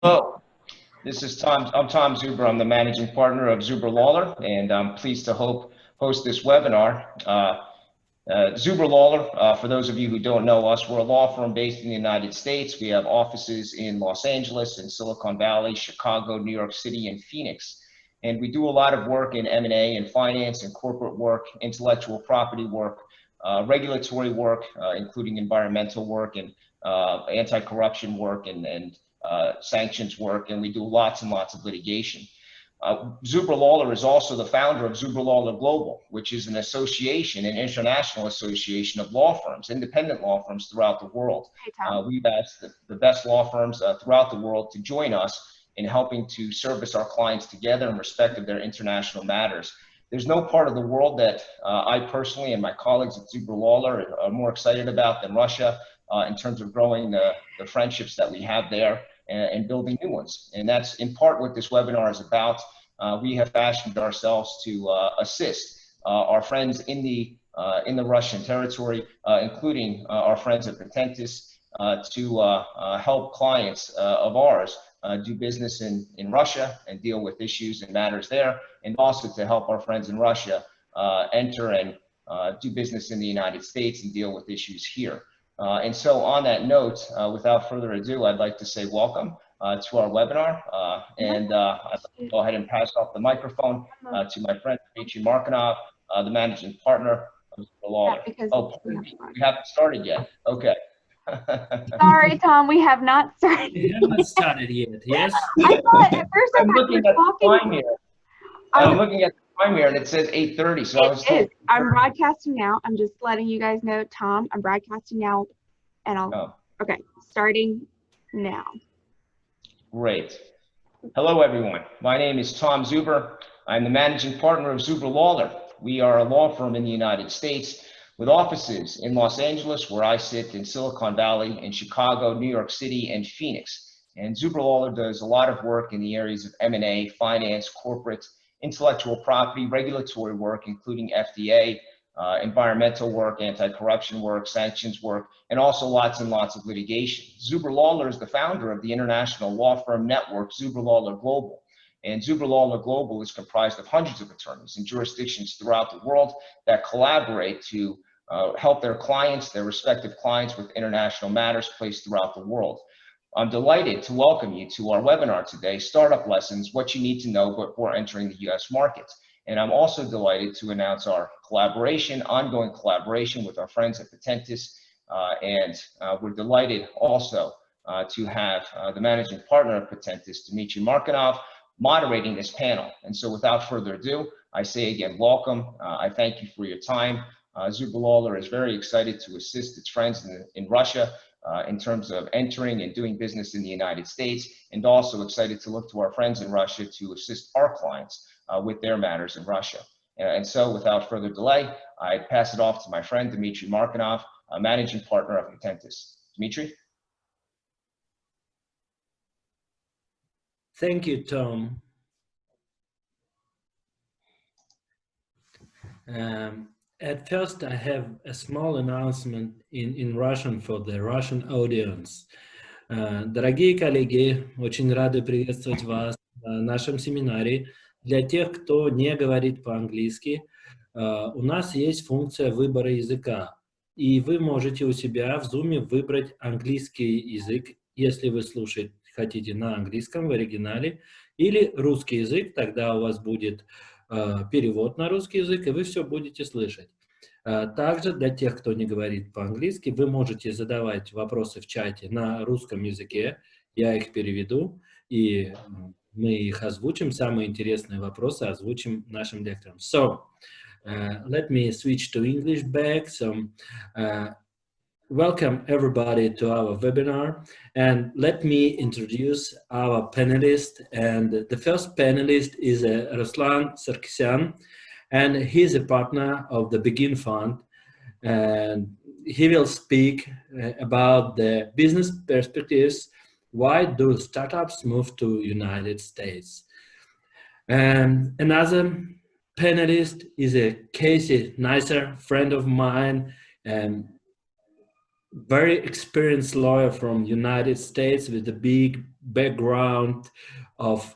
Hello, this is Tom. I'm Tom Zuber. I'm the managing partner of Zuber Lawler, and I'm pleased to host this webinar. Zuber Lawler, for those of you who don't know us, we're a law firm based in the United States. We have offices in Los Angeles, in Silicon Valley, Chicago, New York City, and Phoenix. And we do a lot of work in M&A and finance and corporate work, intellectual property work, regulatory work, including environmental work and anti-corruption work and sanctions work, and we do lots and lots of litigation. Zuber Lawler is also the founder of Zuber Lawler Global, which is an association, an international association of law firms, independent law firms throughout the world. We've asked the best law firms throughout the world to join us in helping to service our clients together in respect of their international matters. There's no part of the world that I personally and my colleagues at Zuber Lawler are more excited about than Russia in terms of growing the friendships that we have there and building new ones. And that's in part what this webinar is about. We have fashioned ourselves to assist our friends in the Russian territory, including our friends at PATENTUS, to help clients of ours do business in Russia and deal with issues and matters there, and also to help our friends in Russia enter and do business in the United States and deal with issues here. And so on that note, without further ado, I'd like to say welcome to our webinar, and I'd like to go ahead and pass off the microphone to my friend Dmitry Markanov, the managing partner of Zuber Lawler. Oh, we haven't started yet. Okay. Sorry, Tom, we have not started. We haven't started yet, yes? I thought at first I'm looking at the time here. I'm looking at the time here and it says 8:30, so I was told. I'm broadcasting now. I'm just letting you guys know, Tom, I'm broadcasting now, and I'll, okay, starting now. Great. Hello, everyone. My name is Tom Zuber. I'm the managing partner of Zuber Lawler. We are a law firm in the United States with offices in Los Angeles, where I sit, in Silicon Valley, in Chicago, New York City, and Phoenix. And Zuber Lawler does a lot of work in the areas of M&A, finance, corporate, intellectual property, regulatory work, including FDA, environmental work, anti-corruption work, sanctions work, and also lots and lots of litigation. Zuber Lawler is the founder of the international law firm network, Zuber Lawler Global. And Zuber Lawler Global is comprised of hundreds of attorneys in jurisdictions throughout the world that collaborate to help their clients, their respective clients, with international matters placed throughout the world. I'm delighted to welcome you to our webinar today, Startup Lessons, What You Need to Know Before Entering the US Market. And I'm also delighted to announce our collaboration, ongoing collaboration with our friends at PATENTUS. And we're delighted also to have the managing partner of PATENTUS, Dmitry Markanov, moderating this panel. And so without further ado, I say again, welcome. I thank you for your time. Zuber Lawler is very excited to assist its friends in Russia in terms of entering and doing business in the United States, and also excited to look to our friends in Russia to assist our clients with their matters in Russia. And so without further delay, I pass it off to my friend Dmitry Markanov, a managing partner of PATENTUS. Dmitry? Thank you, Tom. At first, I have a small announcement in Russian for the Russian audience. Дорогие коллеги, очень рады приветствовать вас на нашем семинаре. Для тех, кто не говорит по-английски, у нас есть функция выбора языка. И вы можете у себя в Zoom выбрать английский язык, если вы слушать хотите на английском в оригинале, или русский язык, тогда у вас будет перевод на русский язык, и вы все будете слышать. Также для тех, кто не говорит по-английски, вы можете задавать вопросы в чате на русском языке, я их переведу, и мы их озвучим, самые интересные вопросы озвучим нашим лекторам. So, let me switch to English back. So, welcome everybody to our webinar, and let me introduce our panelists. And the first panelist is Ruslan Sarkisyan, and he's a partner of the Begin Fund, and he will speak about the business perspectives. Why do startups move to United States? And another panelist is a Casey Kniser, friend of mine, and very experienced lawyer from United States with a big background of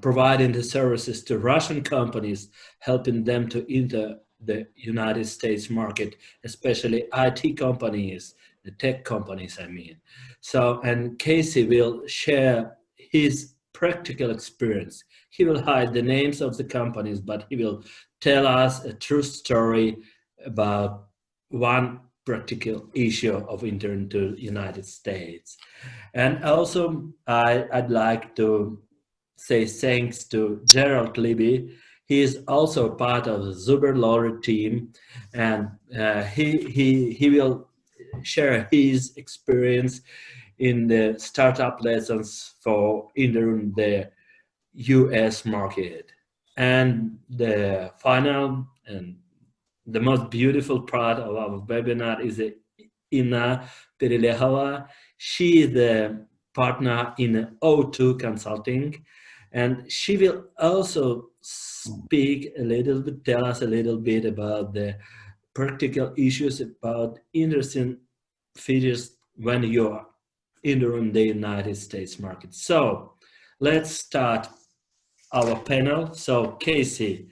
providing the services to Russian companies, helping them to enter the United States market, especially IT companies, the tech companies, I mean. So, and Casey will share his practical experience. He will hide the names of the companies, but he will tell us a true story about one practical issue of entering to the United States. And also, I'd like to say thanks to Gerald Libby. He is also part of the Zuber Lawler team, and he will share his experience in the startup lessons for entering the US market. And the final and the most beautiful part of our webinar is Inna Perelехова. She is the partner in O2 Consulting, and she will also speak a little bit, tell us a little bit about the practical issues, about interesting features when you are entering the United States market. So let's start our panel. So Casey,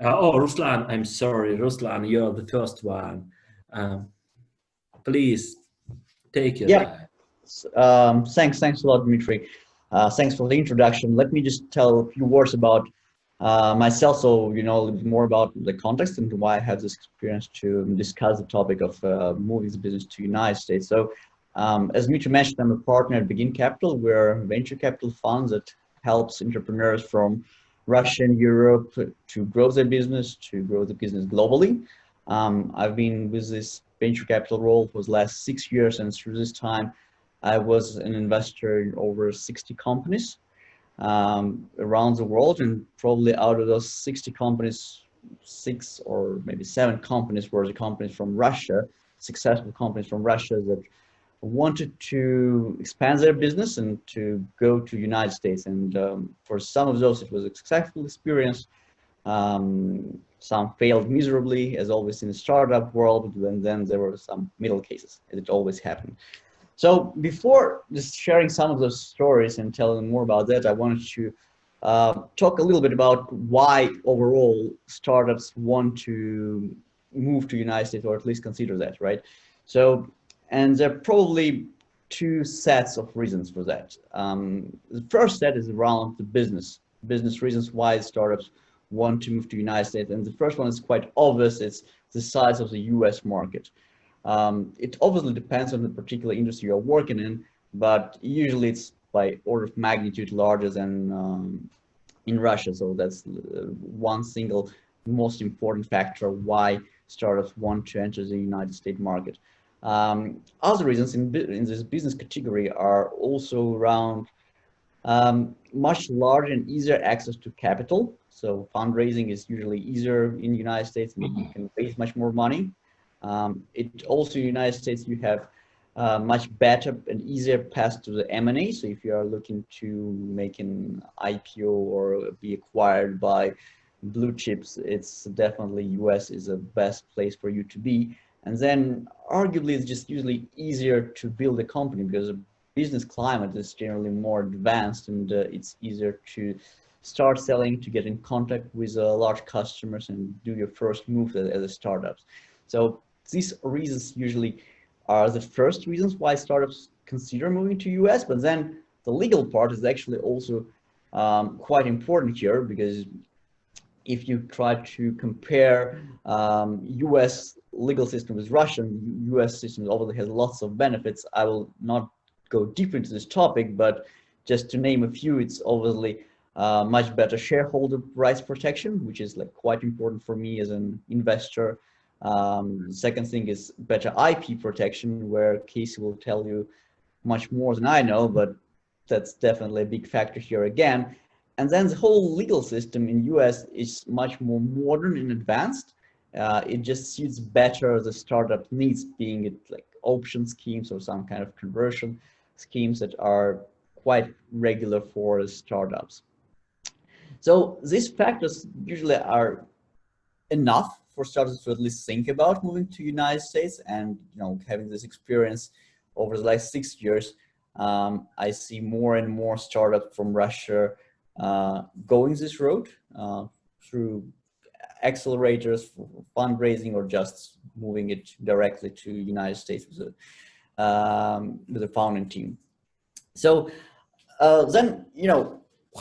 Ruslan, I'm sorry, Ruslan, you're the first one. Please take your time. Thanks a lot, Dmitry. Thanks for the introduction. Let me just tell a few words about myself, so you know a little bit more about the context and why I have this experience to discuss the topic of moving the business to United States. So, as Dmitry mentioned, I'm a partner at Begin Capital. We're a venture capital fund that helps entrepreneurs from Russia and Europe to grow their business, to grow the business globally. I've been with this venture capital role for the last 6 years, and through this time, I was an investor in over 60 companies around the world, and probably out of those 60 companies, 6 or maybe 7 companies were the companies from Russia, successful companies from Russia that wanted to expand their business and to go to United States. And for some of those, it was a successful experience. Some failed miserably, as always in the startup world, and then there were some middle cases, as it always happened. So before just sharing some of those stories and telling more about that, I wanted to talk a little bit about why overall startups want to move to United States, or at least consider that, right? So, and there are probably 2 sets of reasons for that. The first set is around the business reasons why startups want to move to United States. And the first one is quite obvious. It's the size of the US market. It obviously depends on the particular industry you're working in, but usually it's by order of magnitude larger than in Russia. So that's one single most important factor why startups want to enter the United States market. Other reasons in this business category are also around much larger and easier access to capital. So fundraising is usually easier in the United States, and you can raise much more money. It also in the United States, you have much better and easier path to the M&A. So if you are looking to make an IPO or be acquired by blue chips, it's definitely US is the best place for you to be. And then arguably it's just usually easier to build a company because the business climate is generally more advanced, and it's easier to start selling, to get in contact with large customers and do your first move as a startup. So these reasons usually are the first reasons why startups consider moving to US, but then the legal part is actually also quite important here, because if you try to compare US legal system with Russian, US system obviously has lots of benefits. I will not go deep into this topic, but just to name a few, it's obviously much better shareholder rights protection, which is like quite important for me as an investor. Second thing is better IP protection, where Casey will tell you much more than I know, but that's definitely a big factor here again. And then the whole legal system in US is much more modern and advanced. It just suits better the startup needs, being it like option schemes or some kind of conversion schemes that are quite regular for startups. So these factors usually are enough for startups to at least think about moving to United States, and having this experience over the last 6 years, I see more and more startups from Russia going this road through accelerators, fundraising, or just moving it directly to United States with a founding team. So then,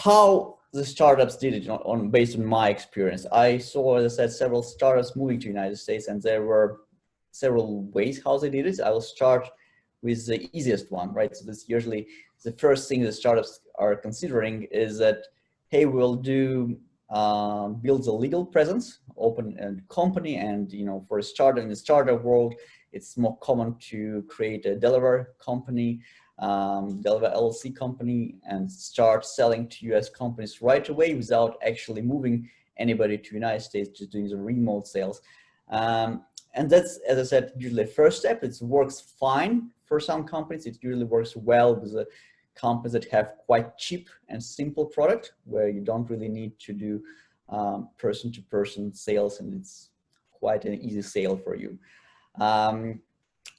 how the startups did it based on my experience. I saw, as I said, several startups moving to United States, and there were several ways how they did it. I will start with the easiest one, right? So this usually the first thing that startups are considering is that, hey, we'll build a legal presence, open a company, and for a startup in the startup world, it's more common to create a Delaware company, Delaware LLC company, and start selling to US companies right away without actually moving anybody to United States, just doing the remote sales. And that's, as I said, usually the first step. It works fine for some companies. It usually works well with the companies that have quite cheap and simple product, where you don't really need to do person-to-person sales, and it's quite an easy sale for you.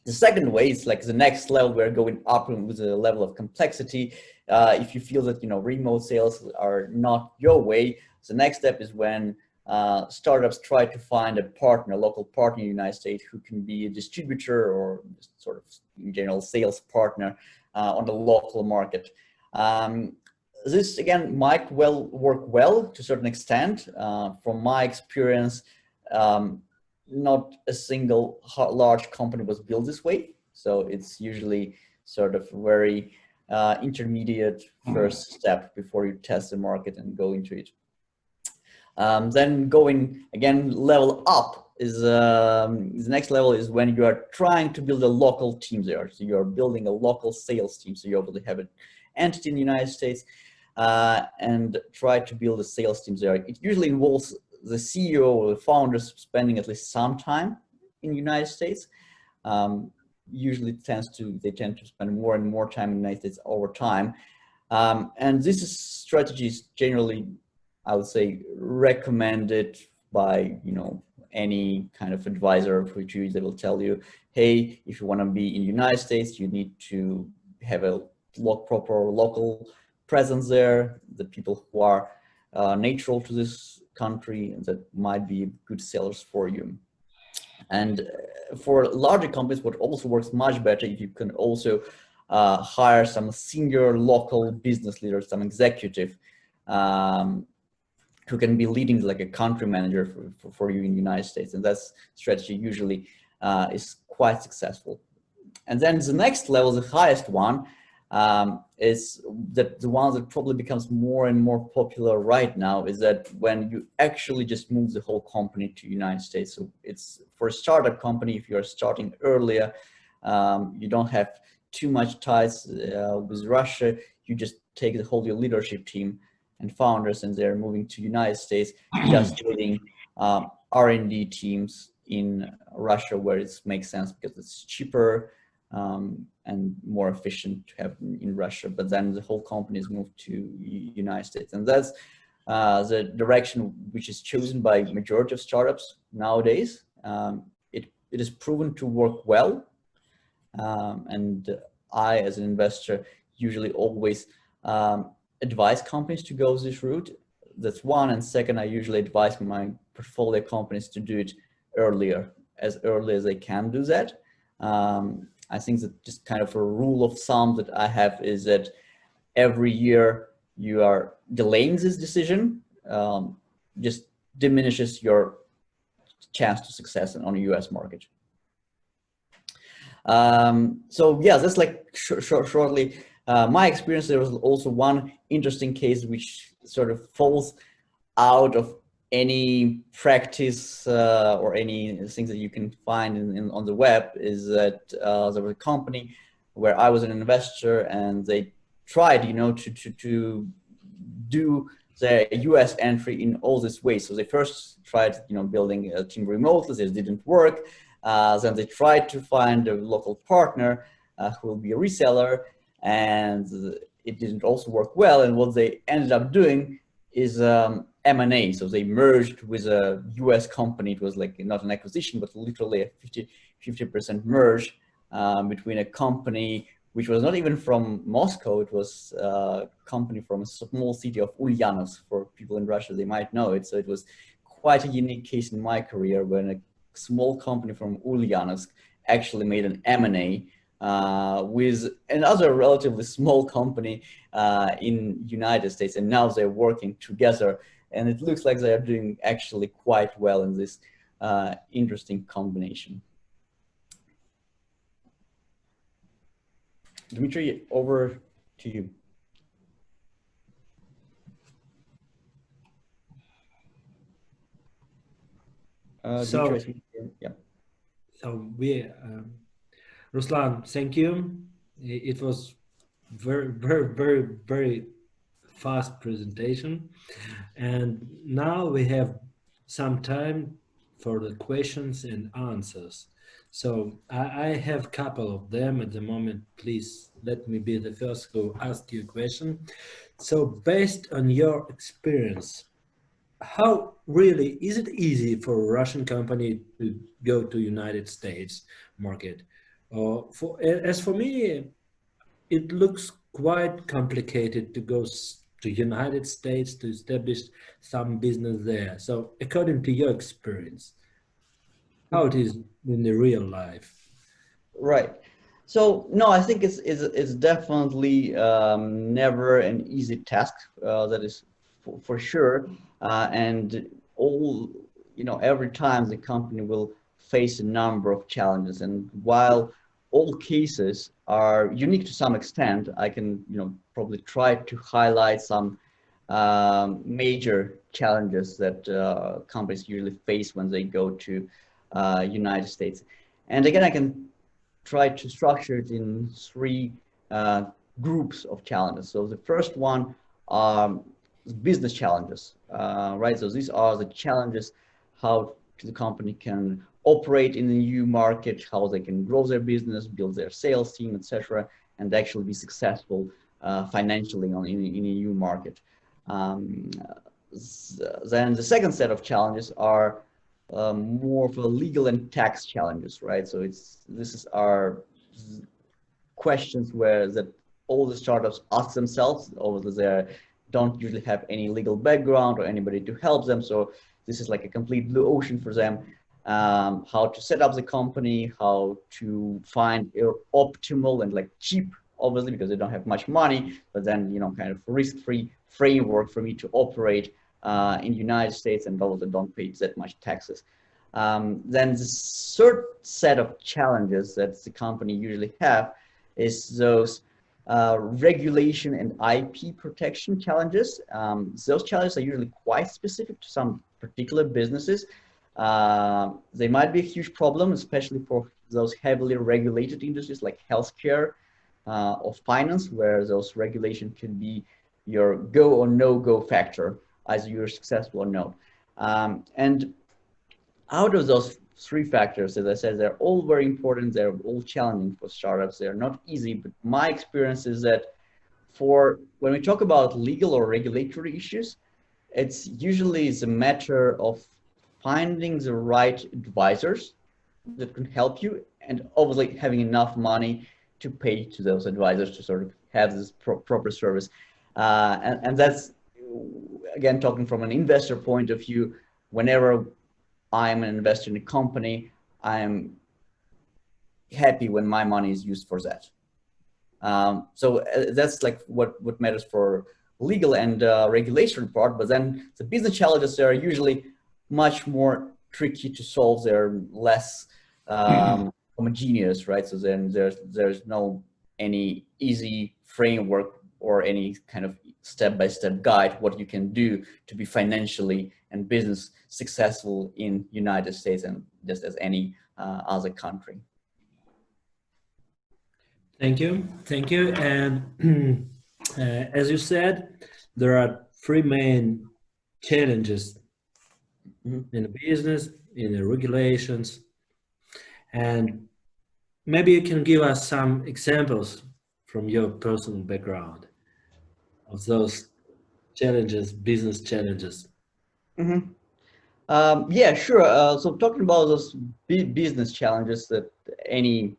The second way is like the next level. We're going up with a level of complexity. If you feel that remote sales are not your way, the next step is when startups try to find a partner, a local partner in the United States, who can be a distributor or sort of in general sales partner on the local market. This again might work well to a certain extent. From my experience, not a single large company was built this way. So it's usually sort of very intermediate first step before you test the market and go into it. Then going again level up is the next level is when you are trying to build a local team there. So you're building a local sales team. So you obviously have an entity in the United States and try to build a sales team there. It usually involves the CEO or the founders spending at least some time in the United States. Usually they tend to spend more and more time in the United States over time. And this strategy is generally, I would say, recommended by any kind of advisor of which they will tell you, hey, if you want to be in the United States, you need to have a proper local presence there. The people who are natural to this country and that might be good sellers for you. And for larger companies, what also works much better if you can also hire some senior local business leaders, some executive who can be leading like a country manager for you in the United States. And that strategy usually is quite successful. And then the next level, the highest one, is that the one that probably becomes more and more popular right now is that when you actually just move the whole company to the United States. So it's for a startup company, if you're starting earlier, you don't have too much ties with Russia, you just take the whole your leadership team and founders and they're moving to United States, just building R&D teams in Russia where it makes sense because it's cheaper and more efficient to have in Russia. But then the whole company is moved to United States. And that's the direction which is chosen by majority of startups nowadays. It is proven to work well. And I, as an investor, usually always advise companies to go this route. That's one. And second, I usually advise my portfolio companies to do it as early as they can do that. I think that just kind of a rule of thumb that I have is that every year you are delaying this decision, just diminishes your chance to success on a US market. So yeah, that's like shortly my experience. There was also one interesting case which sort of falls out of any practice or any things that you can find on the web, is that there was a company where I was an investor and they tried, to do the US entry in all these ways. So they first tried, building a team remotely. This didn't work. Then they tried to find a local partner who will be a reseller, and it didn't also work well. And what they ended up doing is M&A. So they merged with a US company. It was like not an acquisition, but literally a 50% merge between a company which was not even from Moscow. It was a company from a small city of Ulyanovsk. For people in Russia, they might know it. So it was quite a unique case in my career when a small company from Ulyanovsk actually made an M&A with another relatively small company in United States, and now they're working together, and it looks like they are doing actually quite well in this interesting combination. Dmitry, over to you. Dmitry, yeah. So Ruslan, thank you. It was very fast presentation, and now we have some time for the questions and answers. So I have a couple of them at the moment. Please let me be the first to ask you a question. So based on your experience, how really is it easy for a Russian company to go to United States market? As for me, it looks quite complicated to go to United States to establish some business there. So according to your experience, how it is in the real life? Right. So no, I think it's definitely never an easy task. That is for sure. And every time the company will face a number of challenges. And while all cases are unique to some extent, I can probably try to highlight some major challenges that companies usually face when they go to United States. And again, I can try to structure it in three groups of challenges. So the first one are business challenges, right? So these are the challenges how the company can operate in a new market, how they can grow their business, build their sales team, etc., and actually be successful financially in a new market. Then the second set of challenges are more of a legal and tax challenges, right? So this are questions that all the startups ask themselves, although they don't usually have any legal background or anybody to help them. So this is like a complete blue ocean for them. How to set up the company, how to find optimal and like cheap, obviously, because they don't have much money, but then, kind of risk-free framework for me to operate in the United States and also don't pay that much taxes. Then the third set of challenges that the company usually have is those regulation and IP protection challenges. Those challenges are usually quite specific to some particular businesses. They might be a huge problem, especially for those heavily regulated industries like healthcare or finance, where those regulations can be your go or no-go factor, either you're successful or not. And out of those three factors, as I said, they're all very important. They're all challenging for startups. They're not easy, but my experience is that when we talk about legal or regulatory issues, it's usually a matter of finding the right advisors that can help you, and obviously having enough money to pay to those advisors to sort of have this proper service. And that's, again, talking from an investor point of view, whenever I'm an investor in a company, I'm happy when my money is used for that. So that's like what matters for legal and regulatory part, but then the business challenges are usually much more tricky to solve. They're less homogeneous, right? So then there's no any easy framework or any kind of step-by-step guide what you can do to be financially and business successful in United States and just as any other country. Thank you. And as you said, there are three main challenges in the business, in the regulations, and maybe you can give us some examples from your personal background of those challenges, business challenges? Mm-hmm. Yeah, sure. So talking about those business challenges that any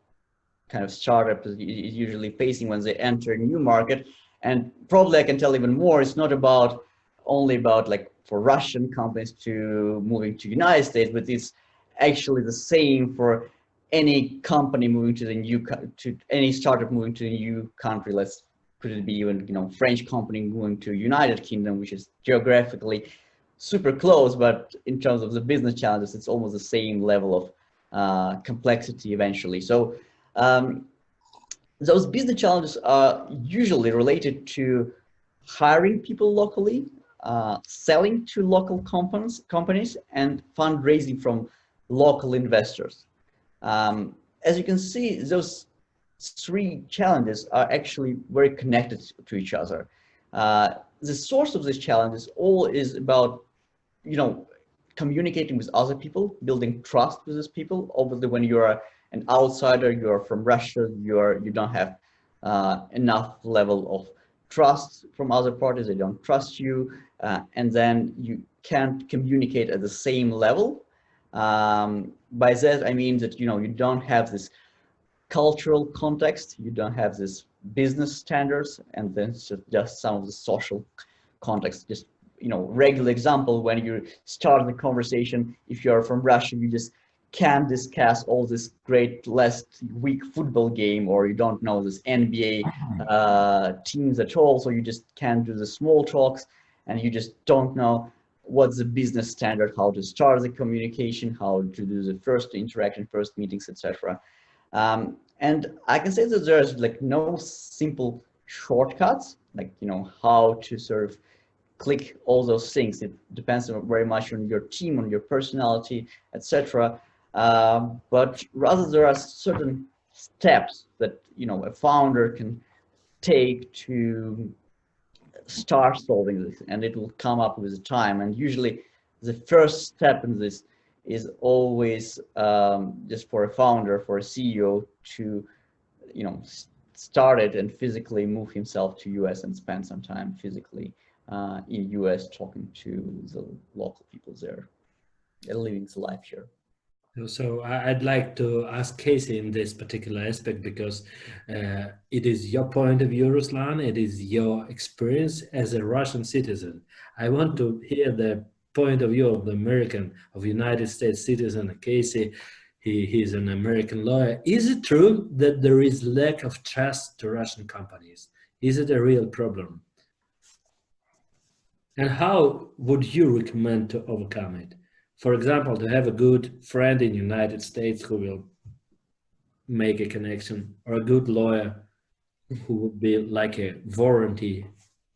kind of startup is usually facing when they enter a new market, and probably I can tell even more, it's not about only about like for Russian companies to moving to United States, but it's actually the same for any company moving to the to any startup moving to a new country. Let's could it be even, you know, French company moving to United Kingdom, which is geographically super close, but in terms of the business challenges, it's almost the same level of complexity eventually. So those business challenges are usually related to hiring people locally, selling to local companies, and fundraising from local investors. As you can see, those three challenges are actually very connected to each other. The source of these challenges all is about, you know, communicating with other people, building trust with these people. Obviously, when you're an outsider, you're from Russia, you don't have enough level of trust from other parties, they don't trust you, and then you can't communicate at the same level. By that I mean that, you know, you don't have this cultural context, you don't have this business standards, and then just some of the social context. Just, you know, regular example, when you start the conversation, if you're from Russia, you just can't discuss all this great last week football game, or you don't know this NBA teams at all, so you just can't do the small talks, and you just don't know what's the business standard, how to start the communication, how to do the first interaction, first meetings, etc. And I can say that there's like no simple shortcuts, like, you know, how to sort of click all those things. It depends very much on your team, on your personality, etc. But rather there are certain steps that, you know, a founder can take to start solving this, and it will come up with time. And usually the first step in this is always just for a founder, for a CEO to, you know, start it and physically move himself to US and spend some time physically in US talking to the local people there and living the life here. So I'd like to ask Casey in this particular aspect, because it is your point of view, Ruslan, it is your experience as a Russian citizen. I want to hear the point of view of the American, of United States citizen, Casey. He's an American lawyer. Is it true that there is lack of trust to Russian companies? Is it a real problem? And how would you recommend to overcome it? For example, to have a good friend in the United States who will make a connection, or a good lawyer who would be like a warranty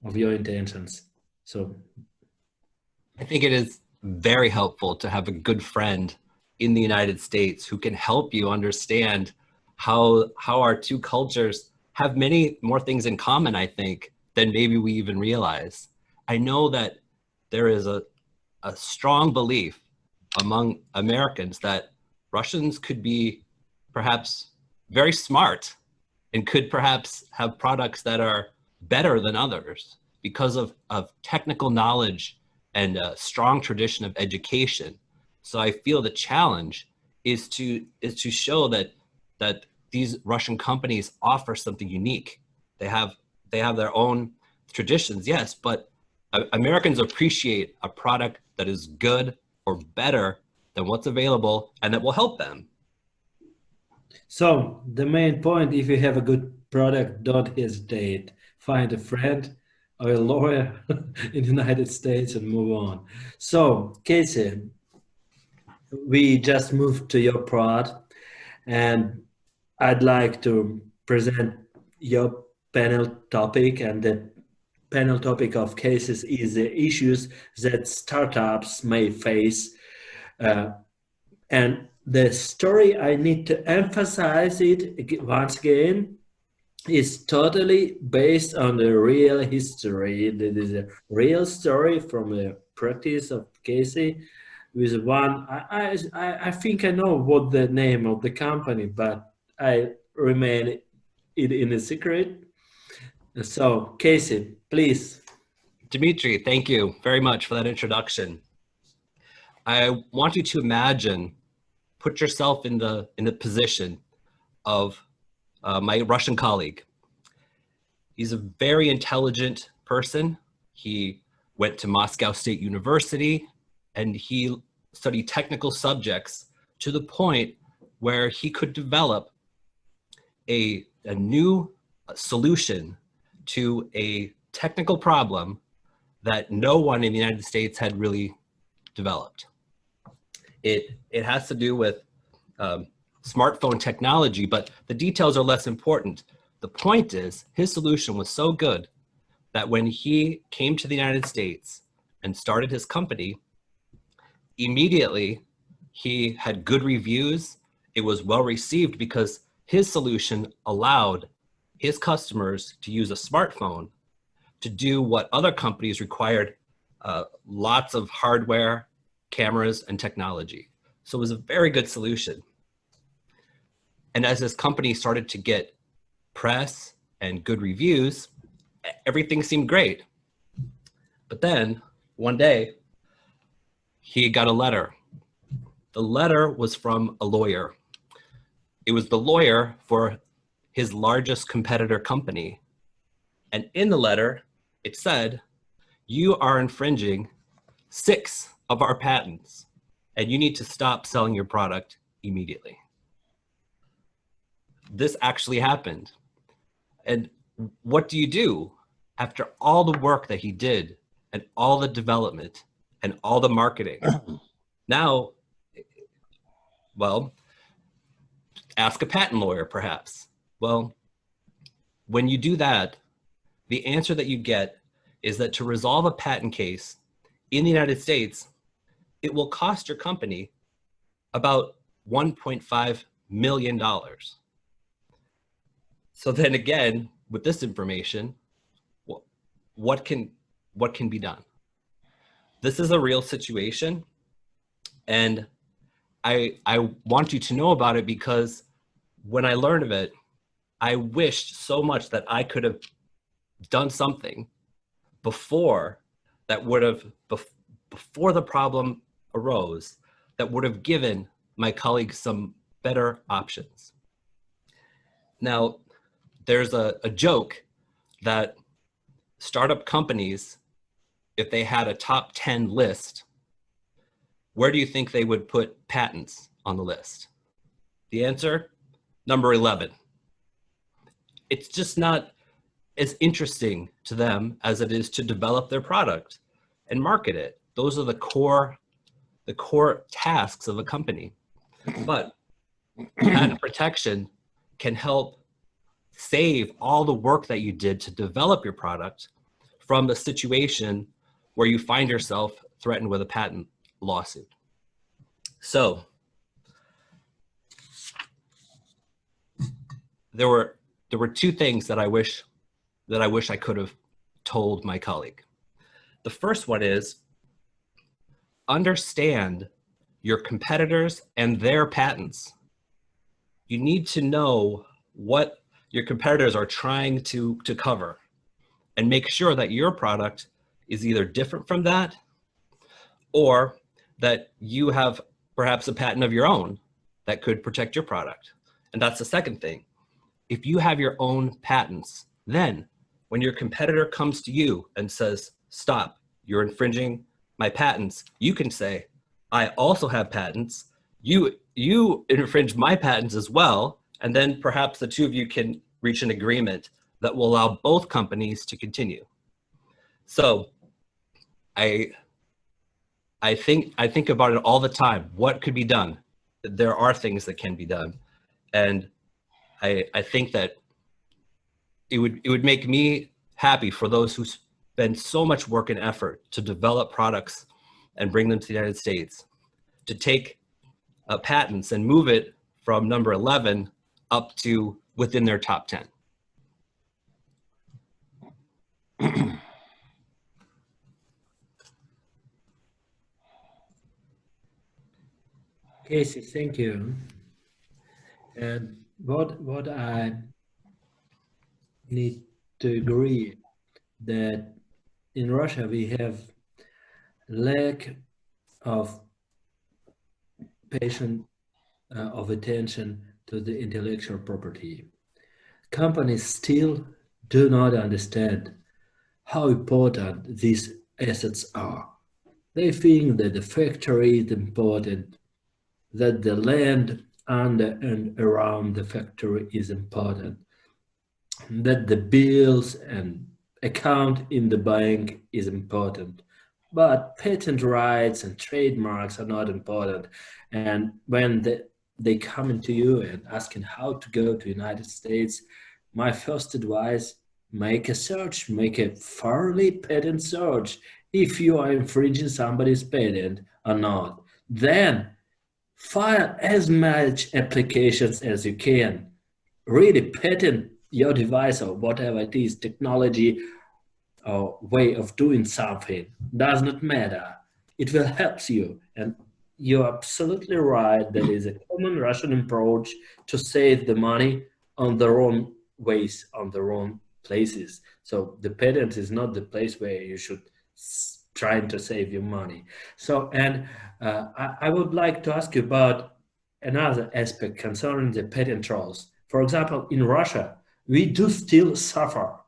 of your intentions. So I think it is very helpful to have a good friend in the United States who can help you understand how our two cultures have many more things in common, I think, than maybe we even realize. I know that there is a strong belief among Americans that Russians could be perhaps very smart and could perhaps have products that are better than others because of technical knowledge and a strong tradition of education. So I feel the challenge is to show that these Russian companies offer something unique. They have their own traditions, yes, but Americans appreciate a product that is good or better than what's available and that will help them. So the main point, if you have a good product, don't hesitate. Find a friend or a lawyer in the United States and move on. So Casey, we just moved to your part, and I'd like to present your panel topic, and the panel topic of cases is the issues that startups may face. And the story, I need to emphasize it once again, is totally based on the real history. It is a real story from the practice of Casey with one, I think I know what the name of the company, but I remain it in a secret. So Casey, please Dmitry, thank you very much for that introduction. I want you to imagine, put yourself in the position of my Russian colleague. He's a very intelligent person. He went to Moscow State University and he studied technical subjects to the point where he could develop a new solution to a technical problem that no one in the United States had really developed. It has to do with smartphone technology, but the details are less important. The point is, his solution was so good that when he came to the United States and started his company, immediately he had good reviews. It was well received because his solution allowed his customers to use a smartphone to do what other companies required, lots of hardware, cameras, and technology. So it was a very good solution. And as his company started to get press and good reviews, everything seemed great. But then one day he got a letter. The letter was from a lawyer. It was the lawyer for his largest competitor company. And in the letter, it said, "You are infringing 6 of our patents, and you need to stop selling your product immediately." This actually happened. And what do you do after all the work that he did and all the development and all the marketing? Now, well, ask a patent lawyer perhaps. Well, when you do that, the answer that you get is that to resolve a patent case in the United States, it will cost your company about $1.5 million. So then again, with this information, what can be done? This is a real situation, and I want you to know about it because when I learned of it, I wished so much that I could have done something before that would have, before the problem arose, that would have given my colleagues some better options. Now, there's a joke that startup companies, if they had a top 10 list, where do you think they would put patents on the list? The answer, number 11. It's just not as interesting to them as it is to develop their product and market it. Those are the core tasks of a company. But patent protection can help save all the work that you did to develop your product from the situation where you find yourself threatened with a patent lawsuit. So there were 2 things that I wish I could have told my colleague. The first one is understand your competitors and their patents. You need to know what your competitors are trying to cover and make sure that your product is either different from that or that you have perhaps a patent of your own that could protect your product. And that's the second thing. If you have your own patents, then when your competitor comes to you and says, "Stop, you're infringing my patents," you can say, "I also have patents. You infringe my patents as well." And then perhaps the 2 of you can reach an agreement that will allow both companies to continue. So I think about it all the time. What could be done? There are things that can be done. And I think that it would make me happy for those who spend so much work and effort to develop products and bring them to the United States, to take patents and move it from number 11 up to within their top 10. Casey, thank you. And what I need to agree that in Russia, we have lack of patient of attention to the intellectual property. Companies still do not understand how important these assets are. They think that the factory is important, that the land under and around the factory is important, that the bills and account in the bank is important. But patent rights and trademarks are not important. And when they come into you and asking how to go to United States, my first advice, make a search, make a thoroughly patent search if you are infringing somebody's patent or not. Then file as much applications as you can. Really patent your device or whatever it is, technology or way of doing something, does not matter. It will help you. And you're absolutely right. That is a common Russian approach to save the money on their own ways, on their own places. So the patent is not the place where you should try to save your money. So, and I would like to ask you about another aspect concerning the patent trolls. For example, in Russia, we do still suffer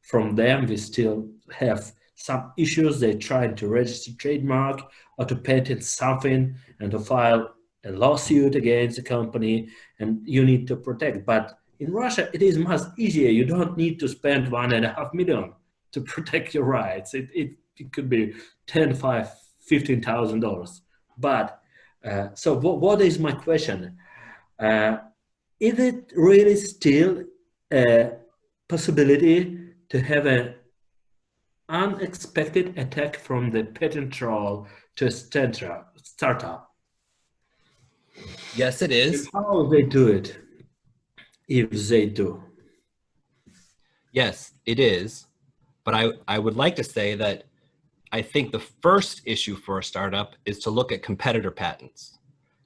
from them. We still have some issues. They're trying to register trademark or to patent something and to file a lawsuit against the company, and you need to protect. But in Russia, it is much easier. You don't need to spend $1.5 million to protect your rights. It could be $10,000, $5,000, $15,000. But so what is my question? Is it really still a possibility to have an unexpected attack from the patent troll to a startup? Yes, it is. How they do it, if they do? Yes, it is. But I would like to say that I think the first issue for a startup is to look at competitor patents.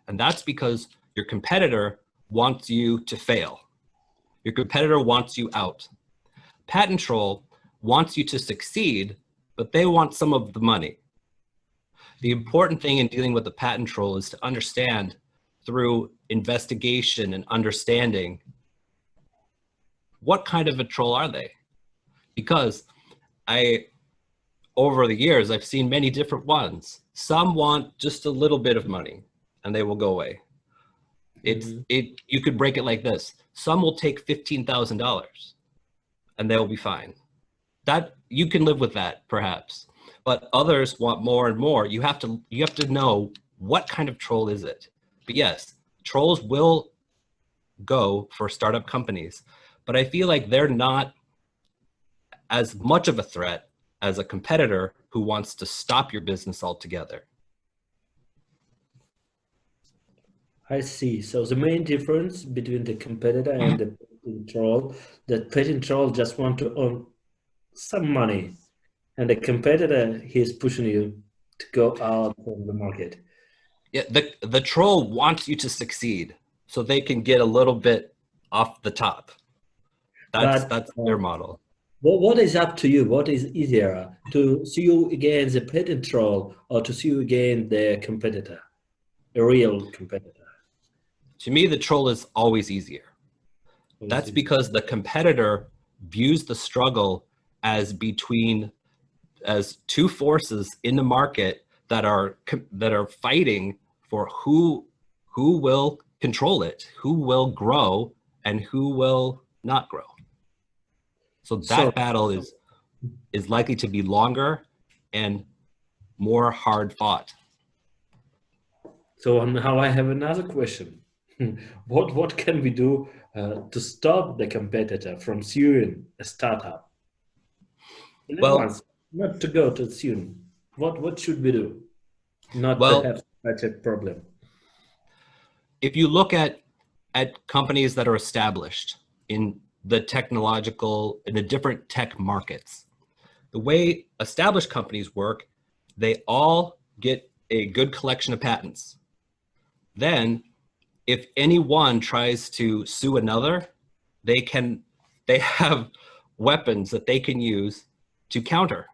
And that's because your competitor wants you to fail. Your competitor wants you out. Patent troll wants you to succeed, but they want some of the money. The important thing in dealing with the patent troll is to understand through investigation and understanding what kind of a troll are they? Because over the years, I've seen many different ones. Some want just a little bit of money and they will go away. You could break it like this. Some will take $15,000 and they'll be fine. That you can live with that perhaps, but others want more and more. You have to know what kind of troll is it. But yes, trolls will go for startup companies, but I feel like they're not as much of a threat as a competitor who wants to stop your business altogether. I see. So the main difference between the competitor and the patent troll, that patent troll just want to earn some money, and the competitor, he's pushing you to go out from the market. Yeah, the troll wants you to succeed so they can get a little bit off the top. That's their model. What is up to you? What is easier, to sue against the patent troll or to sue against the competitor, a real competitor? To me, the troll is always easier. That's because the competitor views the struggle as two forces in the market that are fighting for who will control it, who will grow, and who will not grow. So that battle is likely to be longer and more hard fought. So now I have another question. What can we do to stop the competitor from suing a startup? Well, not to go to sue. What should we do? Not to have such a problem. If you look at companies that are established in the different tech markets, the way established companies work, they all get a good collection of patents. Then if anyone tries to sue another, they have weapons that they can use to counter.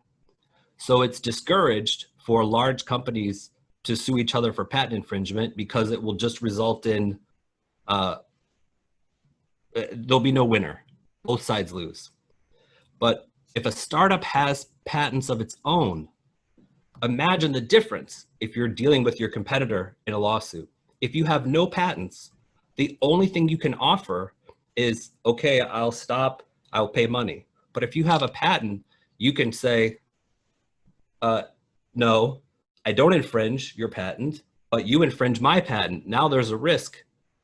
So it's discouraged for large companies to sue each other for patent infringement because it will just result in, there'll be no winner. Both sides lose. But if a startup has patents of its own, imagine the difference if you're dealing with your competitor in a lawsuit. If you have no patents, the only thing you can offer is, okay, I'll stop, I'll pay money. But if you have a patent, you can say, no, I don't infringe your patent, but you infringe my patent. Now there's a risk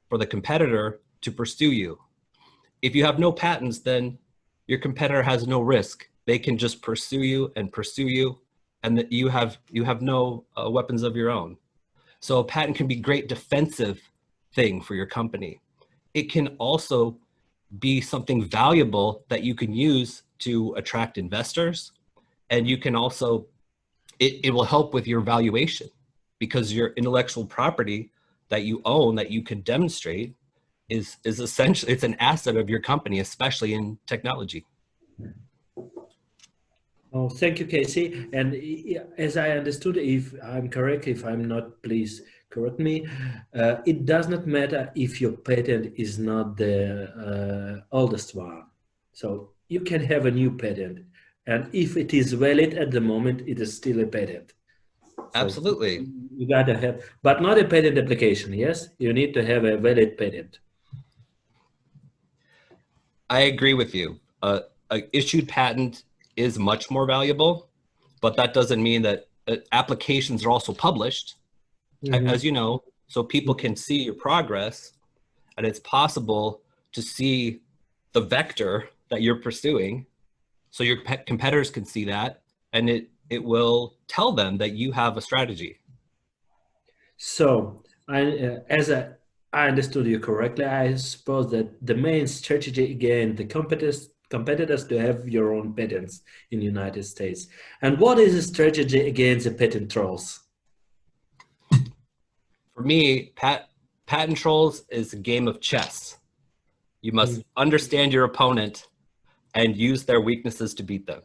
for the competitor to pursue you. If you have no patents, then your competitor has no risk. They can just pursue you, and that you have no weapons of your own. So a patent can be a great defensive thing for your company. It can also be something valuable that you can use to attract investors, and you can also, it will help with your valuation, because your intellectual property that you own, that you can demonstrate, is essentially, it's an asset of your company, especially in technology. Oh, thank you, Casey. And as I understood, if I'm correct, if I'm not, please correct me. It does not matter if your patent is not the oldest one. So you can have a new patent, and if it is valid at the moment, it is still a patent. So absolutely. You gotta have, but not a patent application. Yes, you need to have a valid patent. I agree with you. An issued patent is much more valuable, but that doesn't mean that applications are also published, as you know, so people can see your progress, and it's possible to see the vector that you're pursuing, so your competitors can see that, and it will tell them that you have a strategy. So, as I understood you correctly, I suppose that the main strategy, again, the competitors to have your own patents in the United States. And what is the strategy against the patent trolls? For me, patent trolls is a game of chess. You must understand your opponent and use their weaknesses to beat them.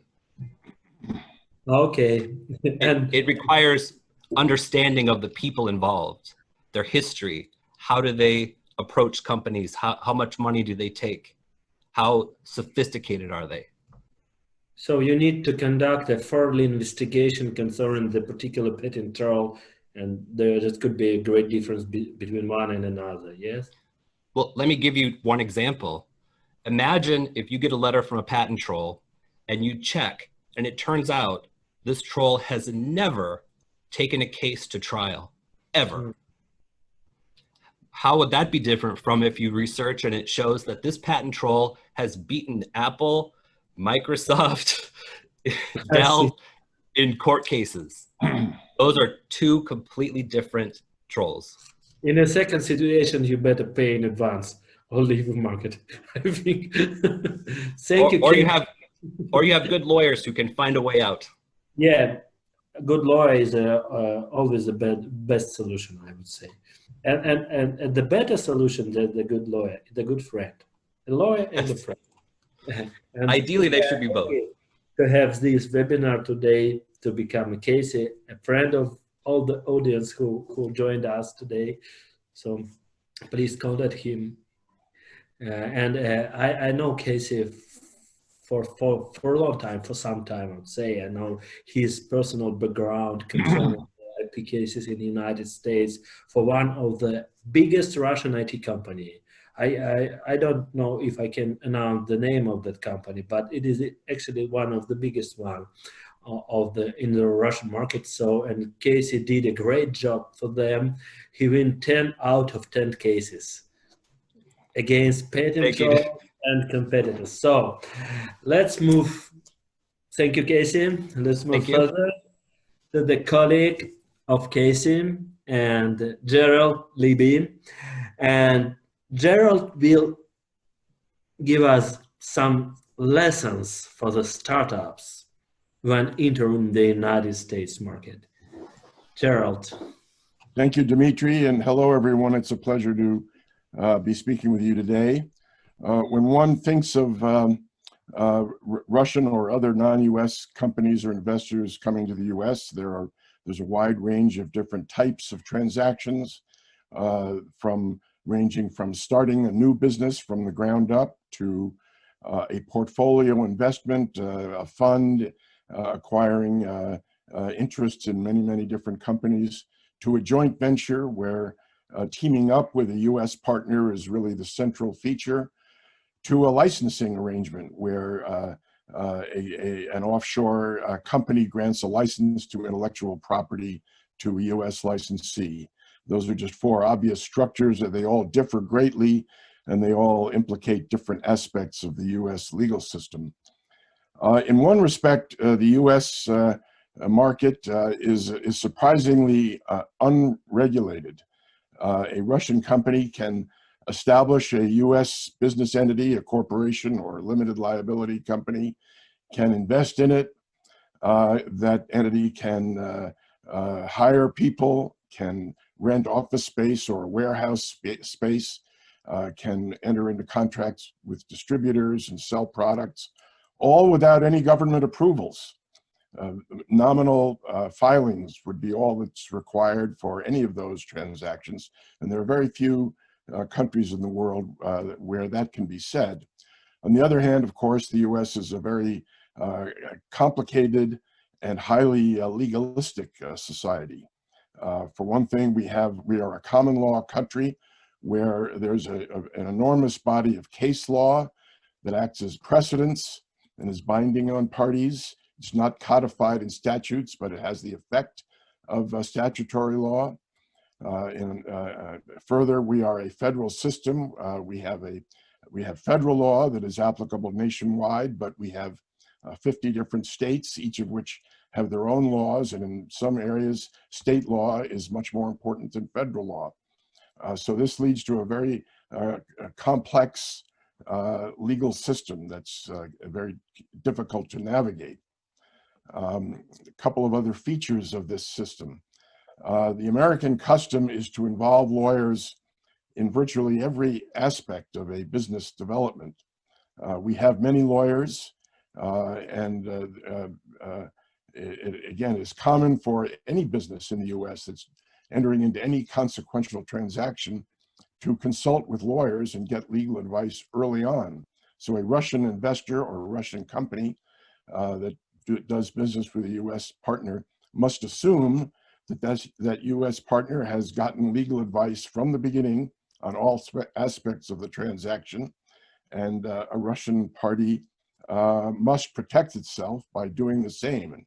Okay. And it requires understanding of the people involved, their history. How do they approach companies? How much money do they take? How sophisticated are they? So you need to conduct a thorough investigation concerning the particular patent troll, and there could be a great difference between one and another, yes? Well, let me give you one example. Imagine if you get a letter from a patent troll and you check, and it turns out this troll has never taken a case to trial, ever. How would that be different from if you research and it shows that this patent troll has beaten Apple, Microsoft, Dell in court cases? Those are two completely different trolls. In a second situation, you better pay in advance or leave the market, I think. Thank you, or you have good lawyers who can find a way out. Yeah, a good lawyer is always the best solution, I would say. And the better solution than the good lawyer, the good friend. A lawyer and a friend. And ideally, they should be both. To have this webinar today, to become a Casey, a friend of all the audience who joined us today. So please contact him. I know Casey for a long time, for some time, I would say. I know his personal background concerning IP cases in the United States for one of the biggest Russian IT company. I don't know if I can announce the name of that company, but it is actually one of the biggest one in the Russian market. So, and Casey did a great job for them. He won 10 out of 10 cases against patent trolls and competitors. So let's move. Thank you, Casey. Let's move further to the colleague of Casey and Gerald Libby. And Gerald will give us some lessons for the startups when entering the United States market. Gerald. Thank you, Dmitry, and hello, everyone. It's a pleasure to be speaking with you today. When one thinks of Russian or other non-US companies or investors coming to the US. There's a wide range of different types of transactions, ranging from starting a new business from the ground up to a portfolio investment, a fund, acquiring interests in many, many different companies, to a joint venture where teaming up with a US partner is really the central feature, to a licensing arrangement where an offshore company grants a license to intellectual property to a US licensee. Those are just four obvious structures, that they all differ greatly and they all implicate different aspects of the US legal system. In one respect, the US market is surprisingly unregulated. A Russian company can establish a US business entity, a corporation or a limited liability company, can invest in it. That entity can hire people, can rent office space or warehouse space, can enter into contracts with distributors and sell products, all without any government approvals. Nominal filings would be all that's required for any of those transactions, and there are very few countries in the world where that can be said. On the other hand, of course, the US is a very complicated and highly legalistic society. For one thing, we are a common law country where there's an enormous body of case law that acts as precedents and is binding on parties. It's not codified in statutes, but it has the effect of statutory law. Further, we are a federal system. We have federal law that is applicable nationwide, but we have 50 different states, each of which have their own laws, and in some areas, state law is much more important than federal law. So this leads to a very complex legal system that's very difficult to navigate. A couple of other features of this system. The American custom is to involve lawyers in virtually every aspect of a business development. We have many lawyers, and it again is common for any business in the US that's entering into any consequential transaction to consult with lawyers and get legal advice early on. So a Russian investor or a Russian company that does business with a US partner must assume that US partner has gotten legal advice from the beginning on all aspects of the transaction, and a Russian party must protect itself by doing the same. And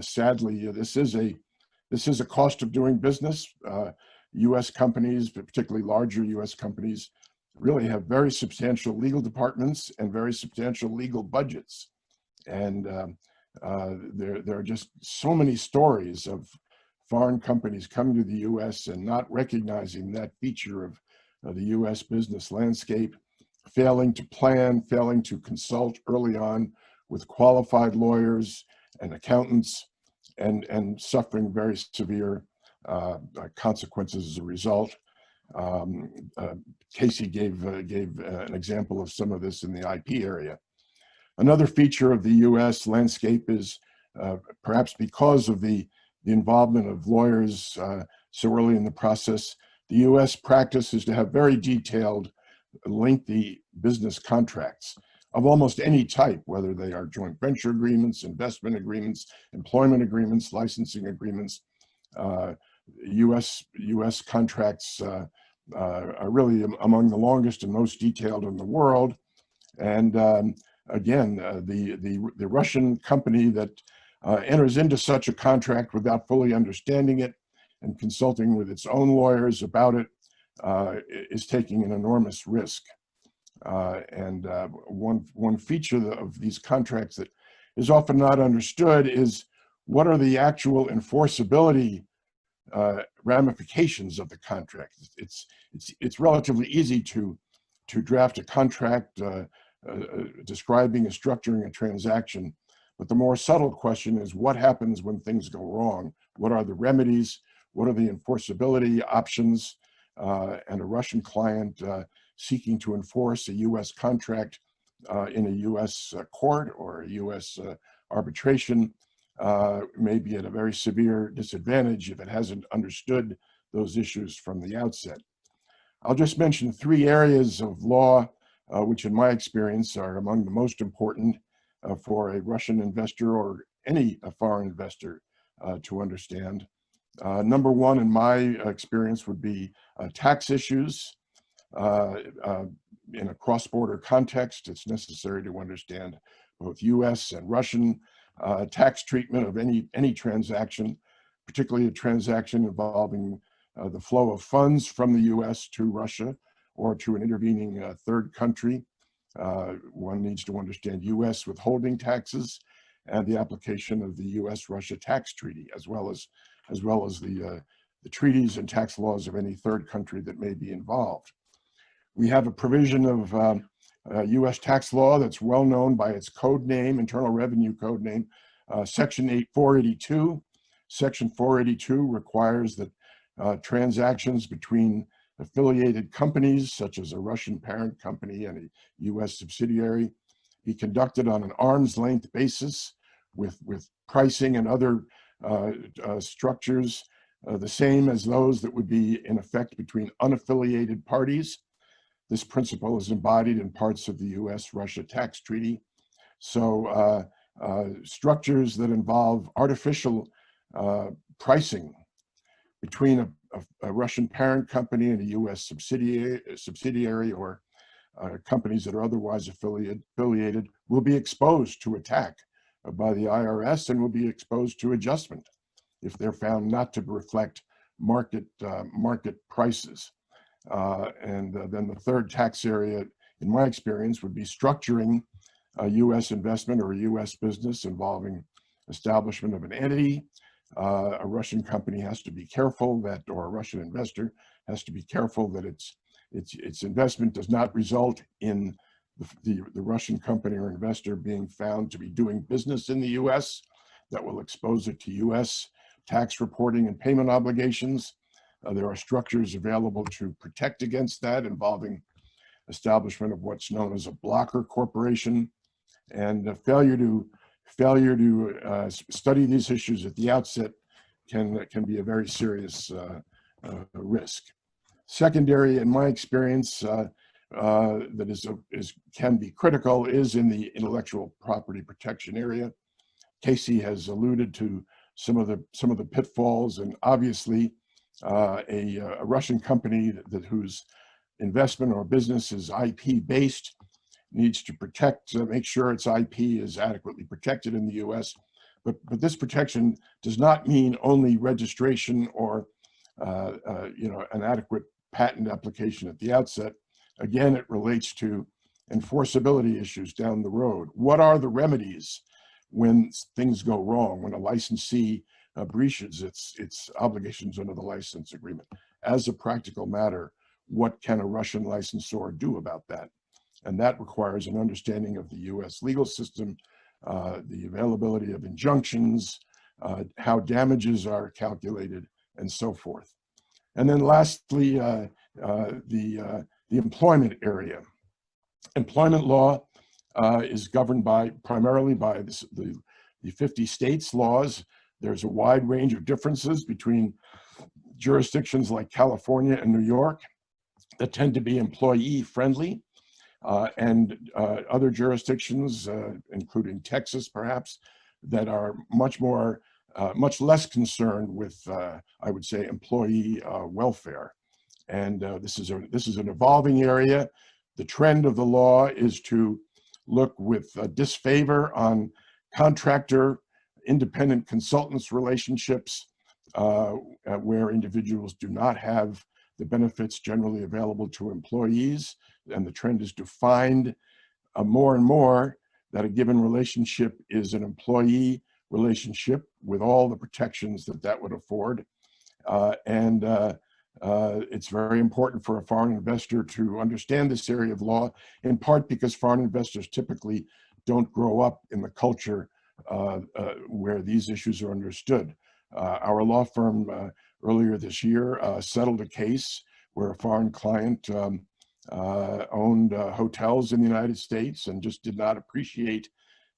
sadly, this is a cost of doing business. US companies, particularly larger US companies, really have very substantial legal departments and very substantial legal budgets. And there are just so many stories of foreign companies coming to the US and not recognizing that feature of the US business landscape, failing to plan, failing to consult early on with qualified lawyers and accountants, and suffering very severe consequences as a result. Casey gave an example of some of this in the IP area. Another feature of the US landscape is, perhaps because of the involvement of lawyers so early in the process, the US practice is to have very detailed, lengthy business contracts of almost any type, whether they are joint venture agreements, investment agreements, employment agreements, licensing agreements. US contracts are really among the longest and most detailed in the world. And again, the Russian company that enters into such a contract without fully understanding it and consulting with its own lawyers about it is taking an enormous risk. One feature of these contracts that is often not understood is what are the actual enforceability ramifications of the contract. It's relatively easy to draft a contract describing and structuring a transaction, but the more subtle question is what happens when things go wrong? What are the remedies? What are the enforceability options? And a Russian client seeking to enforce a US contract in a U.S. Court or a U.S. Arbitration may be at a very severe disadvantage if it hasn't understood those issues from the outset. I'll just mention 3 areas of law which in my experience are among the most important for a Russian investor or any foreign investor to understand. Number 1 in my experience would be tax issues. In a cross-border context, it's necessary to understand both U.S. and Russian tax treatment of any transaction, particularly a transaction involving the flow of funds from the U.S. to Russia or to an intervening third country. One needs to understand U.S. withholding taxes and the application of the U.S.-Russia tax treaty, as well as the treaties and tax laws of any third country that may be involved. We have a provision of U.S. tax law that's well known by its code name, Internal Revenue Code name, Section 482. Section 482 requires that transactions between affiliated companies, such as a Russian parent company and a U.S. subsidiary, be conducted on an arm's length basis with pricing and other structures the same as those that would be in effect between unaffiliated parties. This principle is embodied in parts of the U.S.-Russia tax treaty. So structures that involve artificial pricing between a Russian parent company and a U.S. subsidiary or companies that are otherwise affiliated will be exposed to attack by the IRS and will be exposed to adjustment if they're found not to reflect market prices. And then the third tax area, in my experience, would be structuring a U.S. investment or a U.S. business involving establishment of an entity. A Russian company has to be careful that, or a Russian investor has to be careful that its investment does not result in the Russian company or investor being found to be doing business in the U.S. that will expose it to U.S. tax reporting and payment obligations. There are structures available to protect against that, involving establishment of what's known as a blocker corporation, and failure to study these issues at the outset can be a very serious risk. Secondary, in my experience, that can be critical is in the intellectual property protection area. Casey has alluded to some of the pitfalls, and obviously a Russian company whose investment or business is IP based needs to make sure its IP is adequately protected in the U.S. But this protection does not mean only registration or an adequate patent application at the outset. Again, it relates to enforceability issues down the road. What are the remedies when things go wrong, when a licensee breaches its obligations under the license agreement? As a practical matter, what can a Russian licensor do about that? And that requires an understanding of the U.S. legal system, the availability of injunctions, how damages are calculated, and so forth. And then lastly, the employment area. Employment law is governed primarily by the 50 states' laws. There's a wide range of differences between jurisdictions like California and New York that tend to be employee friendly, and other jurisdictions, including Texas perhaps, that are much less concerned with, I would say, employee welfare. And this is an evolving area. The trend of the law is to look with disfavor on contractor independent consultants relationships where individuals do not have the benefits generally available to employees. And the trend is to find more and more that a given relationship is an employee relationship with all the protections that would afford. It's very important for a foreign investor to understand this area of law, in part because foreign investors typically don't grow up in the culture where these issues are understood. Our law firm earlier this year settled a case where a foreign client owned hotels in the United States and just did not appreciate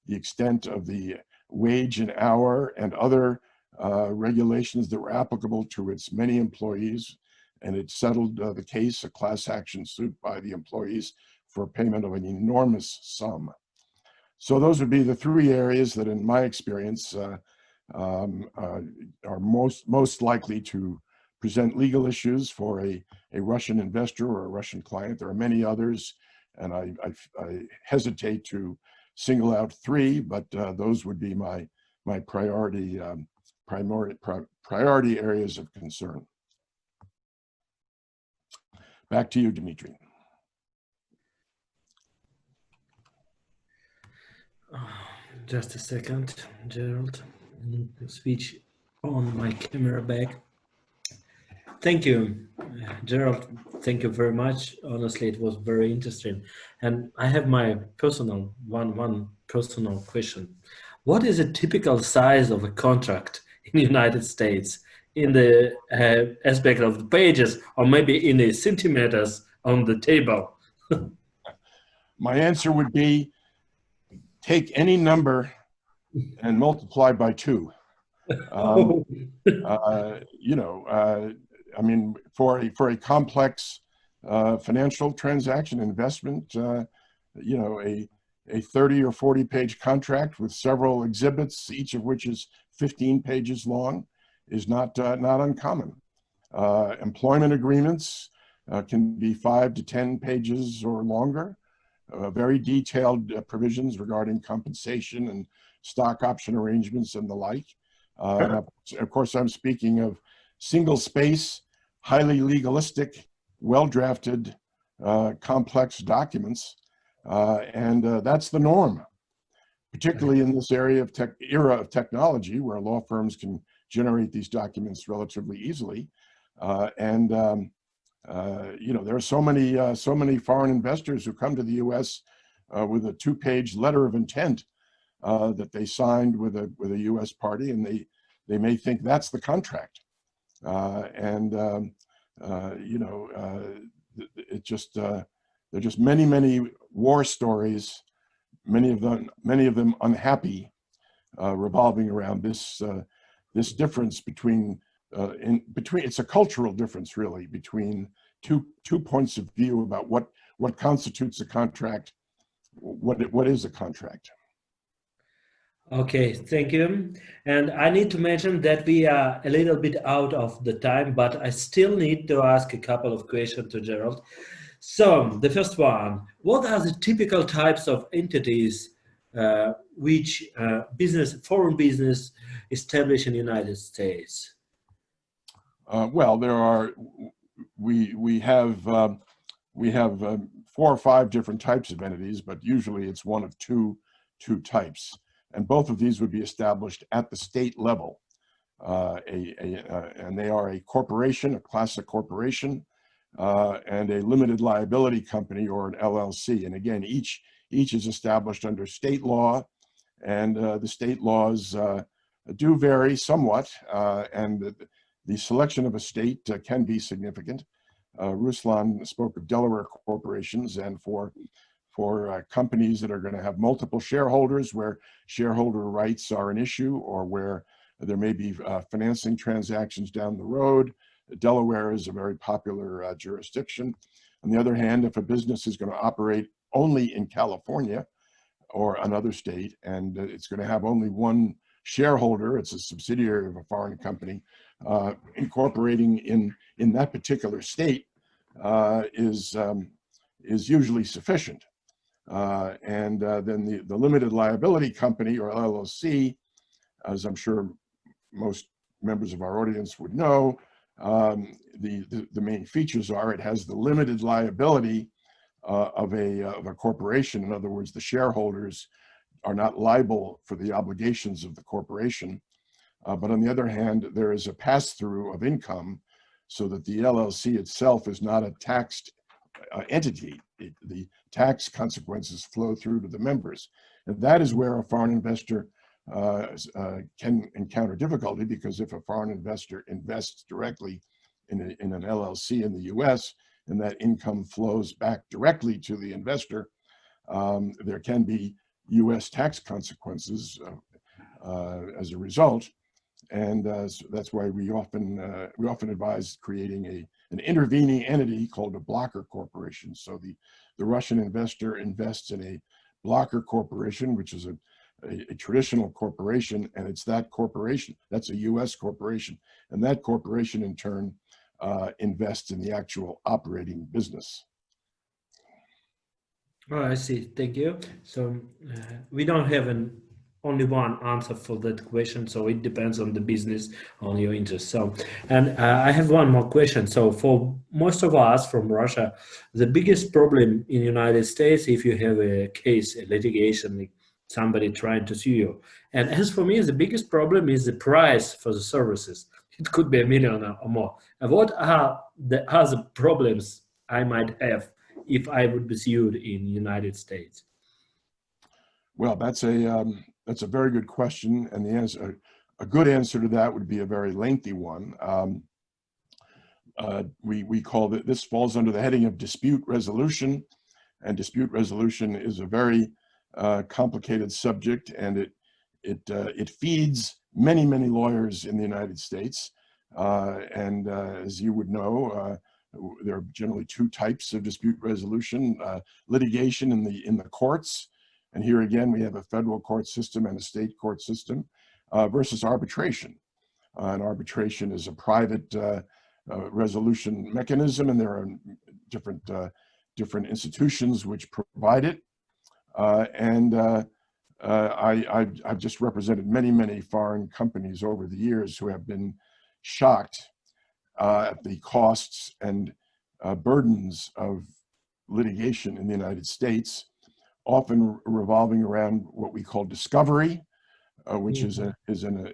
the extent of the wage and hour and other regulations that were applicable to its many employees. And it settled the case, a class action suit by the employees for payment of an enormous sum. So those would be the three areas that in my experience are most likely to present legal issues for a Russian investor or a Russian client. There are many others, and I hesitate to single out three, but those would be my priority areas of concern. Back to you, Dmitry. Just a second, Gerald. I need to switch on my camera back. Thank you, Gerald. Thank you very much. Honestly, it was very interesting. And I have my personal one personal question. What is a typical size of a contract in the United States in the aspect of the pages, or maybe in the centimeters on the table? My answer would be, take any number and multiply by 2. You know, I mean, for a complex financial transaction investment, you know, a 30 or 40 page contract with several exhibits, each of which is 15 pages long, is not uncommon. Employment agreements can be 5 to 10 pages or longer. Very detailed provisions regarding compensation and stock option arrangements and the like. Of course, I'm speaking of single space, highly legalistic, well-drafted, complex documents. And that's the norm, particularly in this era of technology, where law firms can generate these documents relatively easily. You know, there are so many foreign investors who come to the U.S. With a 2-page letter of intent that they signed with a U.S. party, and they may think that's the contract. You know, it just there are just many war stories, many of them unhappy, revolving around this difference between it's a cultural difference, really, between two points of view about what constitutes a contract, what is a contract. Okay, thank you. And I need to mention that we are a little bit out of the time, but I still need to ask a couple of questions to Gerald. So the first one, what are the typical types of entities which foreign business establish in the United States? Well, there are, we have 4 or 5 different types of entities, but usually it's one of two types. And both of these would be established at the state level. And they are a corporation, a classic corporation, and a limited liability company, or an LLC. And again, each is established under state law, and the state laws do vary somewhat, and the selection of a state can be significant. Ruslan spoke of Delaware corporations, and for companies that are going to have multiple shareholders, where shareholder rights are an issue, or where there may be financing transactions down the road, Delaware is a very popular jurisdiction. On the other hand, if a business is going to operate only in California or another state, and it's going to have only one shareholder, it's a subsidiary of a foreign company, incorporating in that particular state is usually sufficient. Then the limited liability company, or LLC, as I'm sure most members of our audience would know, the main features are it has the limited liability of a corporation. In other words, the shareholders are not liable for the obligations of the corporation. But on the other hand, there is a pass-through of income, so that the LLC itself is not a taxed entity. The tax consequences flow through to the members. And that is where a foreign investor can encounter difficulty, because if a foreign investor invests directly in an LLC in the US, and that income flows back directly to the investor, there can be U.S. tax consequences as a result. And so that's why we often advise creating an intervening entity called a blocker corporation. So the Russian investor invests in a blocker corporation, which is a traditional corporation, and it's that corporation, that's a U.S. corporation, and that corporation in turn invests in the actual operating business. Oh, I see. Thank you. So we don't have only one answer for that question, so it depends on the business, on your interest. So, and I have one more question. So for most of us from Russia, the biggest problem in the United States, if you have a case, a litigation, like somebody trying to sue you. And as for me, the biggest problem is the price for the services. It could be $1 million or more. And what are the other problems I might have if I would be sued in the United States? Well, that's a very good question, and the answer, a good answer to that would be a very lengthy one. We call it, this falls under the heading of dispute resolution, and dispute resolution is a very complicated subject, and it feeds many lawyers in the United States. And as you would know, there are generally two types of dispute resolution: litigation in the courts. And here again, we have a federal court system and a state court system versus arbitration. And arbitration is a private resolution mechanism, and there are different institutions which provide it. I've just represented many foreign companies over the years who have been shocked at the costs and burdens of litigation in the United States, often revolving around what we call discovery, which is an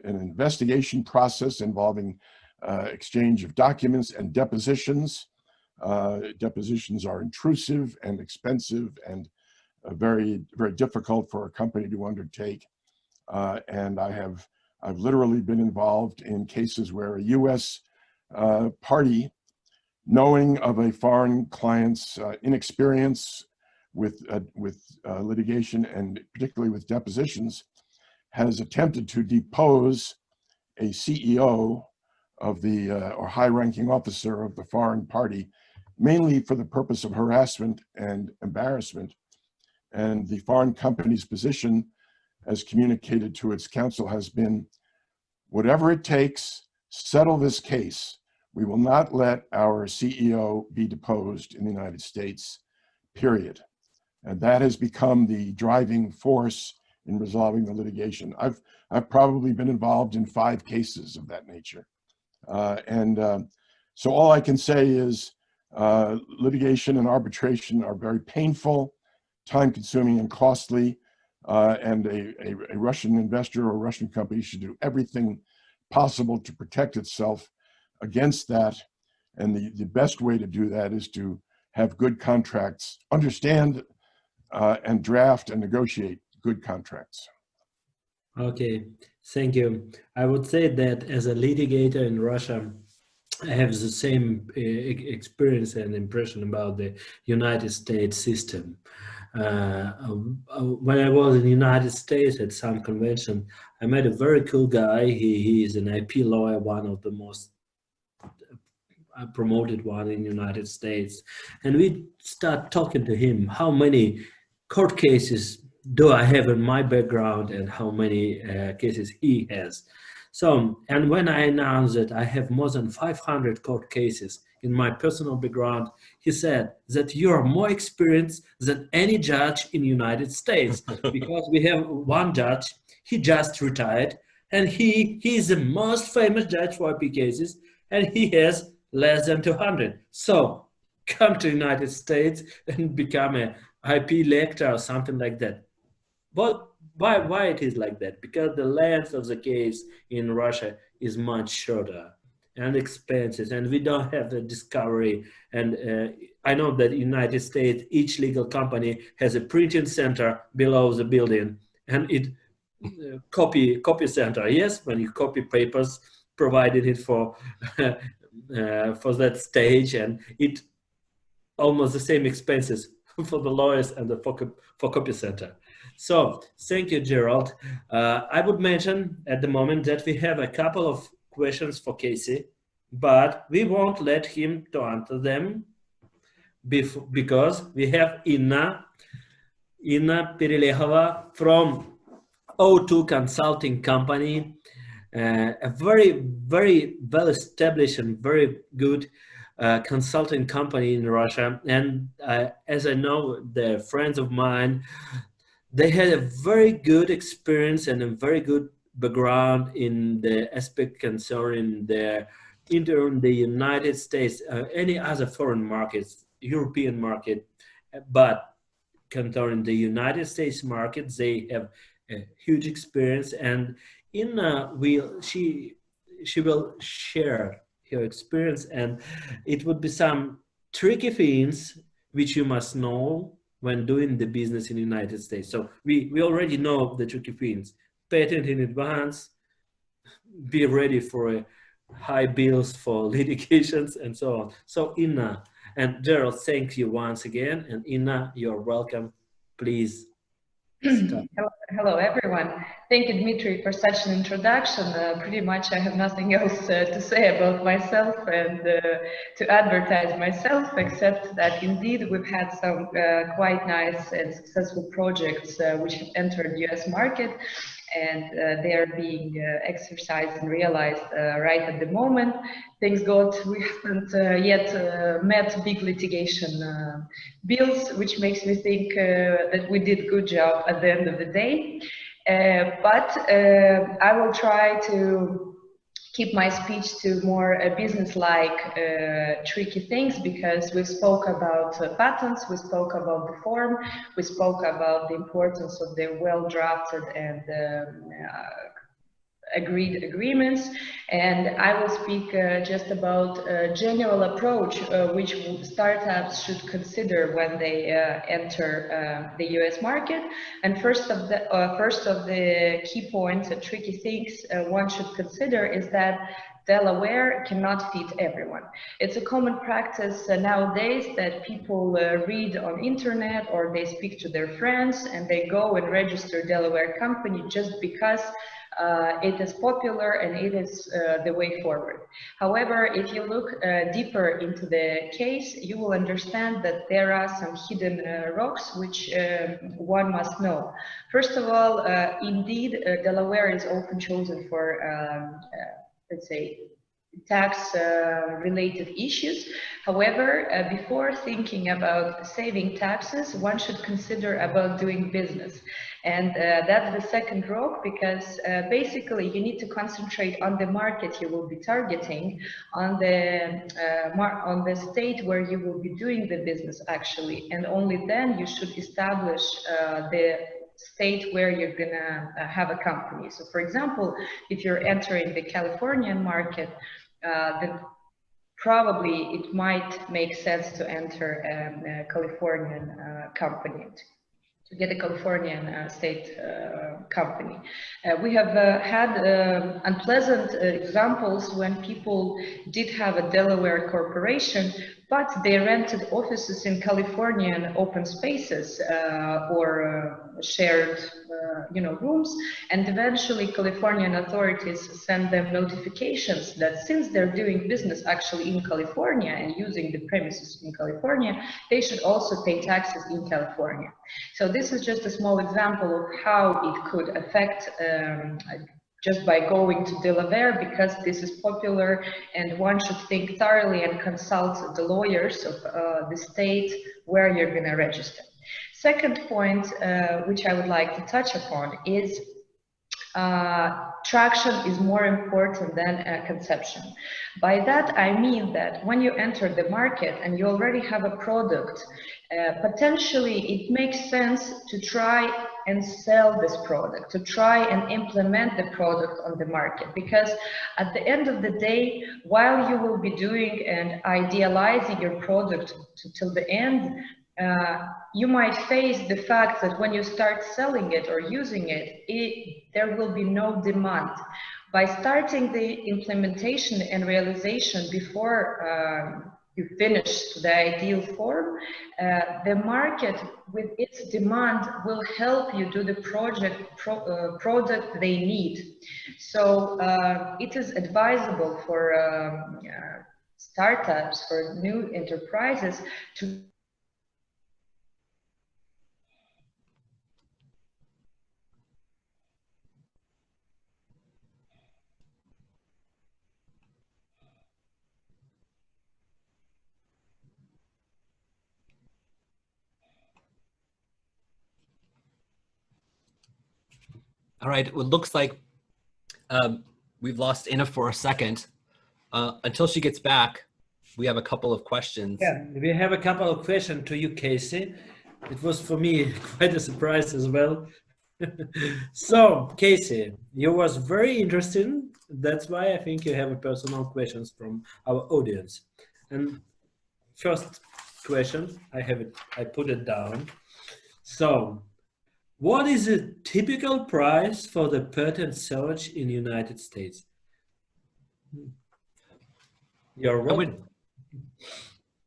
investigation process involving exchange of documents and depositions. Depositions are intrusive and expensive and very difficult for a company to undertake. And I've literally been involved in cases where a U.S. Party, knowing of a foreign client's inexperience with litigation, and particularly with depositions, has attempted to depose a CEO of the or high-ranking officer of the foreign party, mainly for the purpose of harassment and embarrassment. And the foreign company's position, as communicated to its counsel, has been, whatever it takes, settle this case. We will not let our CEO be deposed in the United States, period. And that has become the driving force in resolving the litigation. I've probably been involved in 5 cases of that nature. So all I can say is litigation and arbitration are very painful, time-consuming and costly, and a Russian investor or Russian company should do everything possible to protect itself against that. And the best way to do that is to have good contracts, understand and draft and negotiate good contracts. Okay, thank you. I would say that as a litigator in Russia, I have the same experience and impression about the United States system. When I was in the United States at some convention, I met a very cool guy. He is an IP lawyer, one of the most promoted one in the United States. And we start talking to him, how many court cases do I have in my background and how many cases he has. So, and when I announced that I have more than 500 court cases in my personal background, he said that you are more experienced than any judge in the United States, because we have one judge, he just retired, and he is the most famous judge for IP cases, and he has less than 200. So come to the United States and become a IP lecturer or something like that. But why it is like that? Because the length of the case in Russia is much shorter and expensive, and we don't have the discovery. And I know that in the United States, each legal company has a printing center below the building, and it copy center. Yes, when you copy papers, provided it for for that stage, and it almost the same expenses for the lawyers and for copy center. So thank you, Gerald. I would mention at the moment that we have a couple of questions for Casey, but we won't let him to answer them because we have Inna Perelехова from O2 Consulting, a very, very well established and very good consulting company in Russia. And as I know, they're friends of mine. They had a very good experience and a very good background in the aspect concerning their in the United States, any other foreign markets, European market, but concerning the United States market, they have a huge experience. And Inna she will share her experience, and it would be some tricky things which you must know when doing the business in the United States. So we already know the tricky things. Patent in advance, be ready for high bills for litigations and so on. So Inna and Gerald, thank you once again. And Inna, you're welcome. Please start. Hello, everyone. Thank you, Dmitry, for such an introduction. Pretty much I have nothing else to say about myself and to advertise myself, except that indeed we've had some quite nice and successful projects which have entered the US market, and they are being exercised and realized right at the moment. Thanks God, we haven't yet met big litigation bills, which makes me think that we did a good job at the end of the day. But I will try to keep my speech to more business-like tricky things, because we spoke about patents, we spoke about the form, we spoke about the importance of the well-drafted and agreed agreements, and I will speak just about a general approach which startups should consider when they enter the US market. And first of the key points and tricky things one should consider is that Delaware cannot fit everyone. It's a common practice nowadays that people read on internet, or they speak to their friends and they go and register Delaware company just because it is popular and it is the way forward. However, if you look deeper into the case, you will understand that there are some hidden rocks which one must know. First of all, indeed, Delaware is often chosen for, let's say, tax related issues. However, before thinking about saving taxes, one should consider about doing business. And that's the second rock, because basically you need to concentrate on the market you will be targeting, on the state where you will be doing the business actually, and only then you should establish the state where you're gonna have a company. So for example, if you're entering the Californian market, then probably it might make sense to enter a Californian company, to get a Californian state company. We have had unpleasant examples when people did have a Delaware corporation, but they rented offices in Californian open spaces or shared rooms, and eventually Californian authorities send them notifications that since they're doing business actually in California and using the premises in California, they should also pay taxes in California. So this is just a small example of how it could affect just by going to Delaware, because this is popular and one should think thoroughly and consult the lawyers of the state where you're going to register. Second point, which I would like to touch upon, is traction is more important than conception. By that I mean that when you enter the market and you already have a product, potentially it makes sense to try and sell this product, to try and implement the product on the market, because at the end of the day, while you will be doing and idealizing your product till the end, you might face the fact that when you start selling it or using it, there will be no demand. By starting the implementation and realization before you finish the ideal form, the market with its demand will help you do the product they need. So it is advisable for startups, for new enterprises to All right, it looks like we've lost Inna for a second. Until she gets back, we have a couple of questions. Yeah, we have a couple of questions to you, Casey. It was for me quite a surprise as well. So, Casey, you was very interesting. That's why I think you have a personal questions from our audience. And first question, I put it down. So, what is a typical price for the patent search in the United States? You're welcome.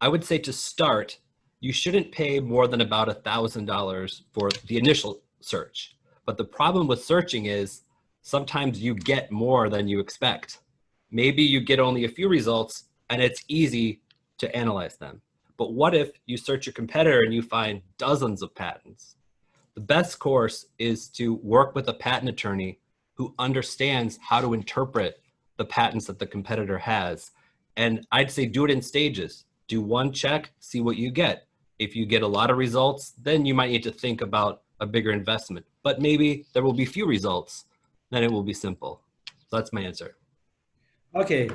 I would say to start, you shouldn't pay more than about $1,000 for the initial search. But the problem with searching is sometimes you get more than you expect. Maybe you get only a few results and it's easy to analyze them. But what if you search your competitor and you find dozens of patents? The best course is to work with a patent attorney who understands how to interpret the patents that the competitor has. And I'd say do it in stages. Do one check, see what you get. If you get a lot of results, then you might need to think about a bigger investment. But maybe there will be few results, then it will be simple. So that's my answer. Okay,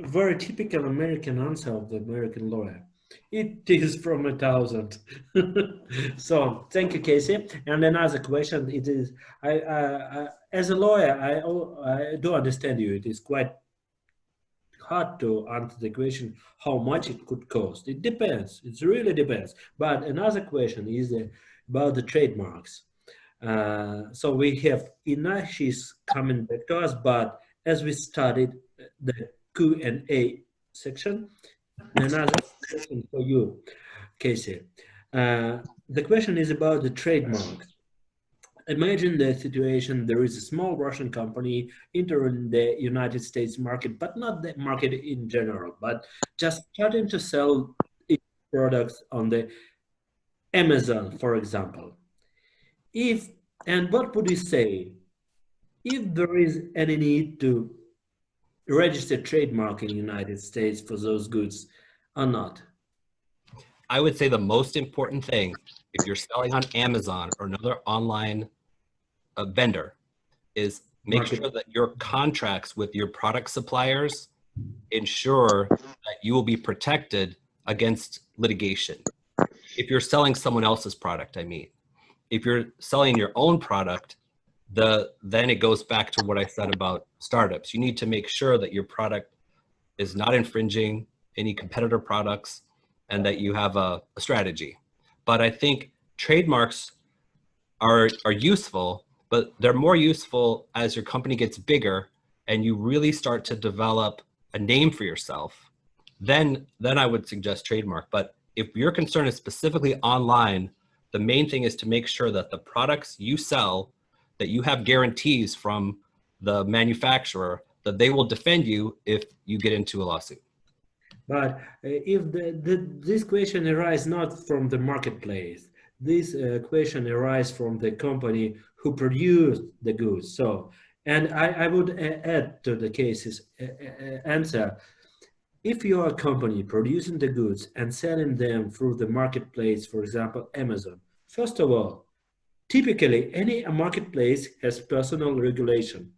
very typical American answer of the American lawyer. It is from 1,000. So thank you, Casey. And another question, it is, as a lawyer, I do understand you. It is quite hard to answer the question how much it could cost. It depends. It really depends. But another question is about the trademarks. So we have Inna, she's coming back to us, but as we started the Q&A section, another question for you, Casey. The question is about the trademarks. Imagine the situation, there is a small Russian company entering the United States market, but not the market in general, but just starting to sell its products on the Amazon, for example. And what would you say if there is any need to register trademark in the United States for those goods or not? I would say the most important thing, if you're selling on Amazon or another online vendor, is make sure that your contracts with your product suppliers ensure that you will be protected against litigation. If you're selling someone else's product, I mean. If you're selling your own product, then it goes back to what I said about startups. You need to make sure that your product is not infringing any competitor products and that you have a strategy. But I think trademarks are useful, but they're more useful as your company gets bigger and you really start to develop a name for yourself. Then I would suggest trademark. But if your concern is specifically online, the main thing is to make sure that the products you sell, that you have guarantees from the manufacturer that they will defend you if you get into a lawsuit. But if this question arises not from the marketplace, this question arises from the company who produced the goods. So, and I would add to the case's answer, if you are a company producing the goods and selling them through the marketplace, for example, Amazon, first of all, typically any marketplace has personal regulation,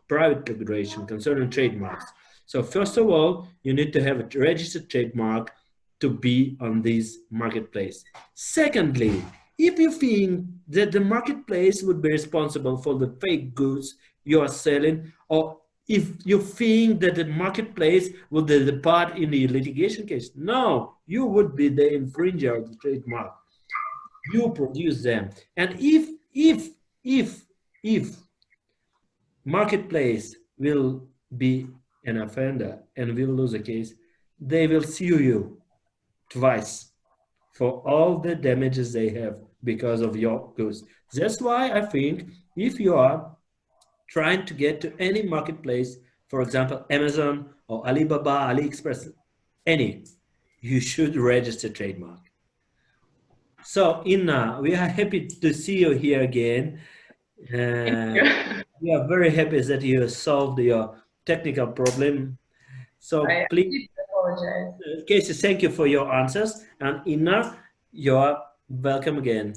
private regulation concerning trademarks. So first of all, you need to have a registered trademark to be on this marketplace. Secondly, if you think that the marketplace would be responsible for the fake goods you are selling, or if you think that the marketplace would be the part in the litigation case, no, you would be the infringer of the trademark. You produce them. And if marketplace will be an offender and will lose a case, they will sue you twice for all the damages they have because of your goods. That's why I think if you are trying to get to any marketplace, for example, Amazon or Alibaba, AliExpress, you should register trademark. So Inna, we are happy to see you here again. We are very happy that you solved your technical problem. So please, apologize. Casey, thank you for your answers. And Inna, you are welcome again.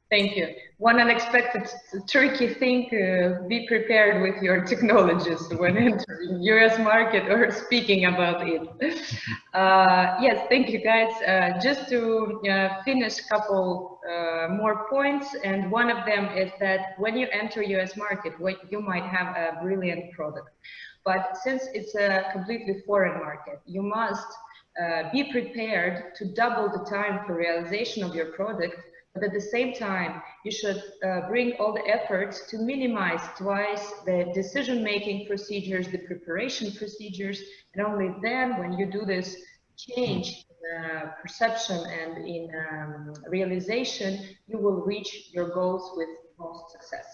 Thank you. One unexpected tricky thing, be prepared with your technologies when entering US market or speaking about it. Yes, thank you guys. Just to finish a couple more points, and one of them is that when you enter US market, you might have a brilliant product. But since it's a completely foreign market, you must be prepared to double the time for realization of your product. But at the same time, you should bring all the efforts to minimize twice the decision-making procedures, the preparation procedures, and only then, when you do this change in perception and in realization, you will reach your goals with most success.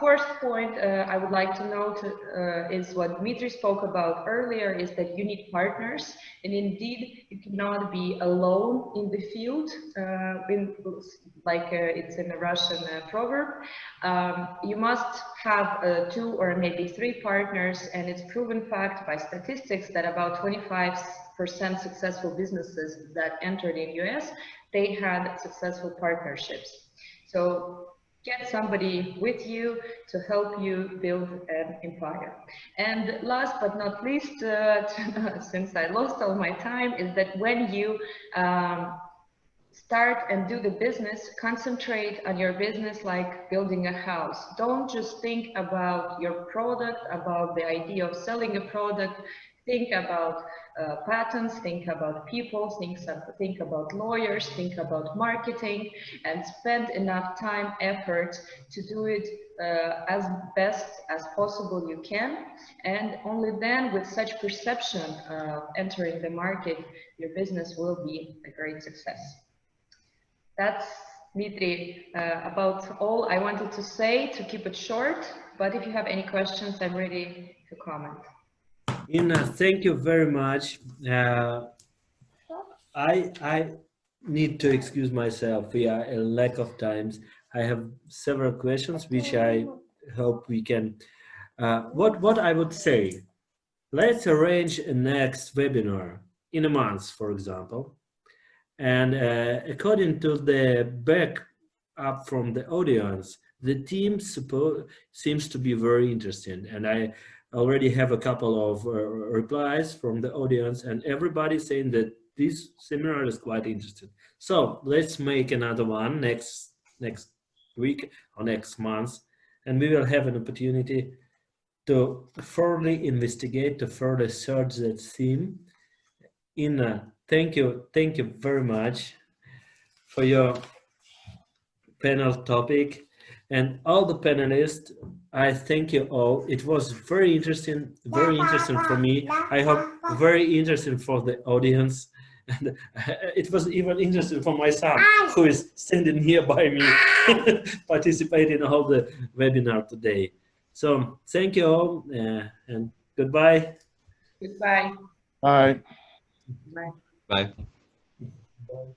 First point I would like to note is what Dmitry spoke about earlier, is that you need partners, and indeed you cannot be alone in the field, like it's in a Russian proverb. You must have 2 or maybe 3 partners, and it's proven fact by statistics that about 25% successful businesses that entered in US, they had successful partnerships. So get somebody with you to help you build an empire. And last but not least, since I lost all my time, is that when you start and do the business, concentrate on your business like building a house. Don't just think about your product, about the idea of selling a product. Think about patents, think about people, think about lawyers, think about marketing, and spend enough time, effort to do it as best as possible you can. And only then, with such perception entering the market, your business will be a great success. That's, Dmitry, about all I wanted to say, to keep it short. But if you have any questions, I'm ready to comment. Inna, thank you very much. I need to excuse myself. We are a lack of times. I have several questions, which I hope we can. What I would say, let's arrange a next webinar in a month, for example. And according to the backup from the audience, the team seems to be very interested. And I already have a couple of replies from the audience, and everybody saying that this seminar is quite interesting. So let's make another one next week or next month, and we will have an opportunity to further investigate, to further search that theme. Inna, thank you very much for your panel topic. And all the panelists, I thank you all. It was very interesting for me. I hope very interesting for the audience. And it was even interesting for my son, who is standing here by me, participating in all the webinar today. So thank you all, and goodbye. Goodbye. Bye. Bye. Bye. Bye.